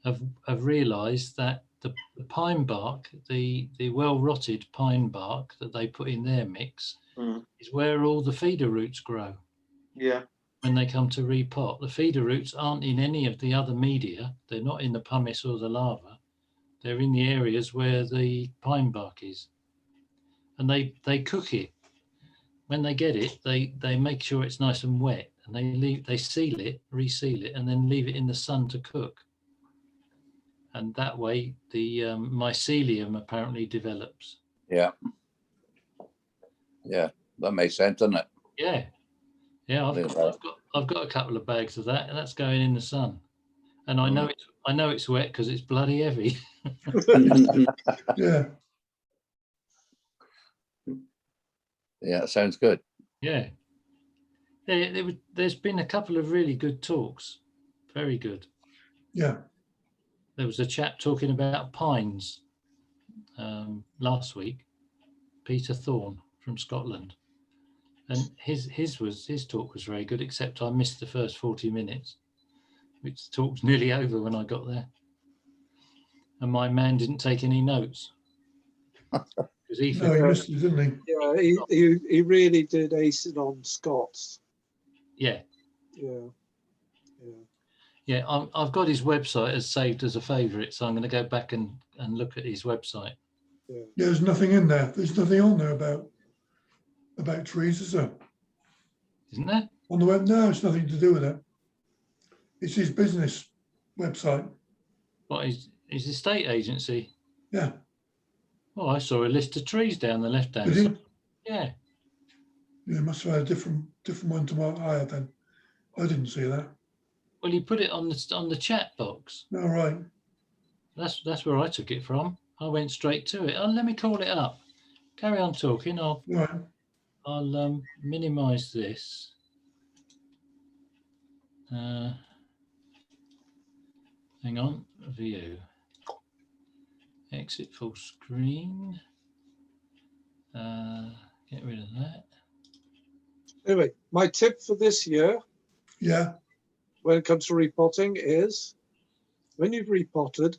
have realised that the pine bark, the well rotted pine bark that they put in their mix, is where all the feeder roots grow. Yeah. When they come to repot, the feeder roots aren't in any of the other media. They're not in the pumice or the lava. They're in the areas where the pine bark is. And they cook it. When they get it, they make sure it's nice and wet, and they seal it, reseal it, and then leave it in the sun to cook. And that way the mycelium apparently develops. Yeah. Yeah, that makes sense, doesn't it? Yeah. Yeah, I've got a couple of bags of that, and that's going in the sun. And I know it's wet because it's bloody heavy. Yeah. Yeah, sounds good. Yeah. There's been a couple of really good talks. Very good. Yeah. There was a chap talking about pines last week, Peter Thorne from Scotland. And his talk was very good, except I missed the first 40 minutes, which the talk was nearly over when I got there. And my man didn't take any notes. Because he No, he missed it, didn't he? Yeah, he really did ace it on Scots. Yeah. Yeah. Yeah. Yeah, I've got his website as saved as a favourite, so I'm going to go back and look at his website. Yeah. Yeah, there's nothing in there. There's nothing on there about trees, is there? Isn't there? On the web? No, it's nothing to do with it. It's his business website. What is his estate agency? Yeah. Oh, I saw a list of trees down the left-hand Did he? side. Yeah. Yeah, must have had a different one to what I had then. I didn't see that. Well, he put it on the chat box. No, right. That's where I took it from. I went straight to it. Oh, let me call it up. Carry on talking. Right. I'll minimize this. Hang on. View. Exit full screen. Get rid of that. Anyway, my tip for this year, Yeah. when it comes to repotting, is when you've repotted,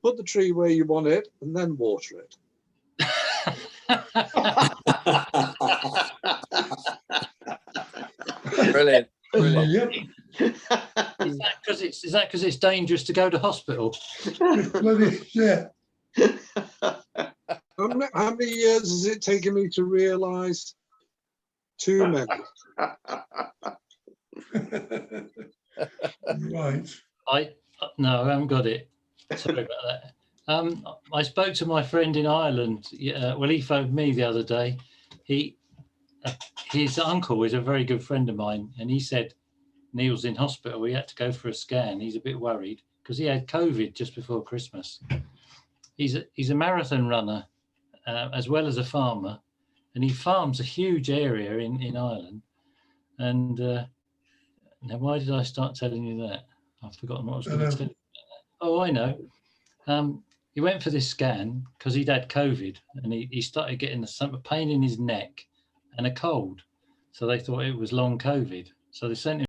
put the tree where you want it and then water it. Brilliant. Brilliant. Yep. Is that because it's dangerous to go to hospital? Bloody, yeah. How many years has it taken me to realise? Too many. Right. No, I haven't got it. Sorry about that. I spoke to my friend in Ireland. Well, he phoned me the other day. His uncle is a very good friend of mine, and he said Neil's in hospital. He had to go for a scan. He's a bit worried because he had COVID just before Christmas. He's a marathon runner as well as a farmer, and he farms a huge area in Ireland. And now, why did I start telling you that? I've forgotten what I was going to tell you. Oh, I know. He went for this scan because he'd had COVID, and he started getting a pain in his neck and a cold. So they thought it was long COVID. So they sent him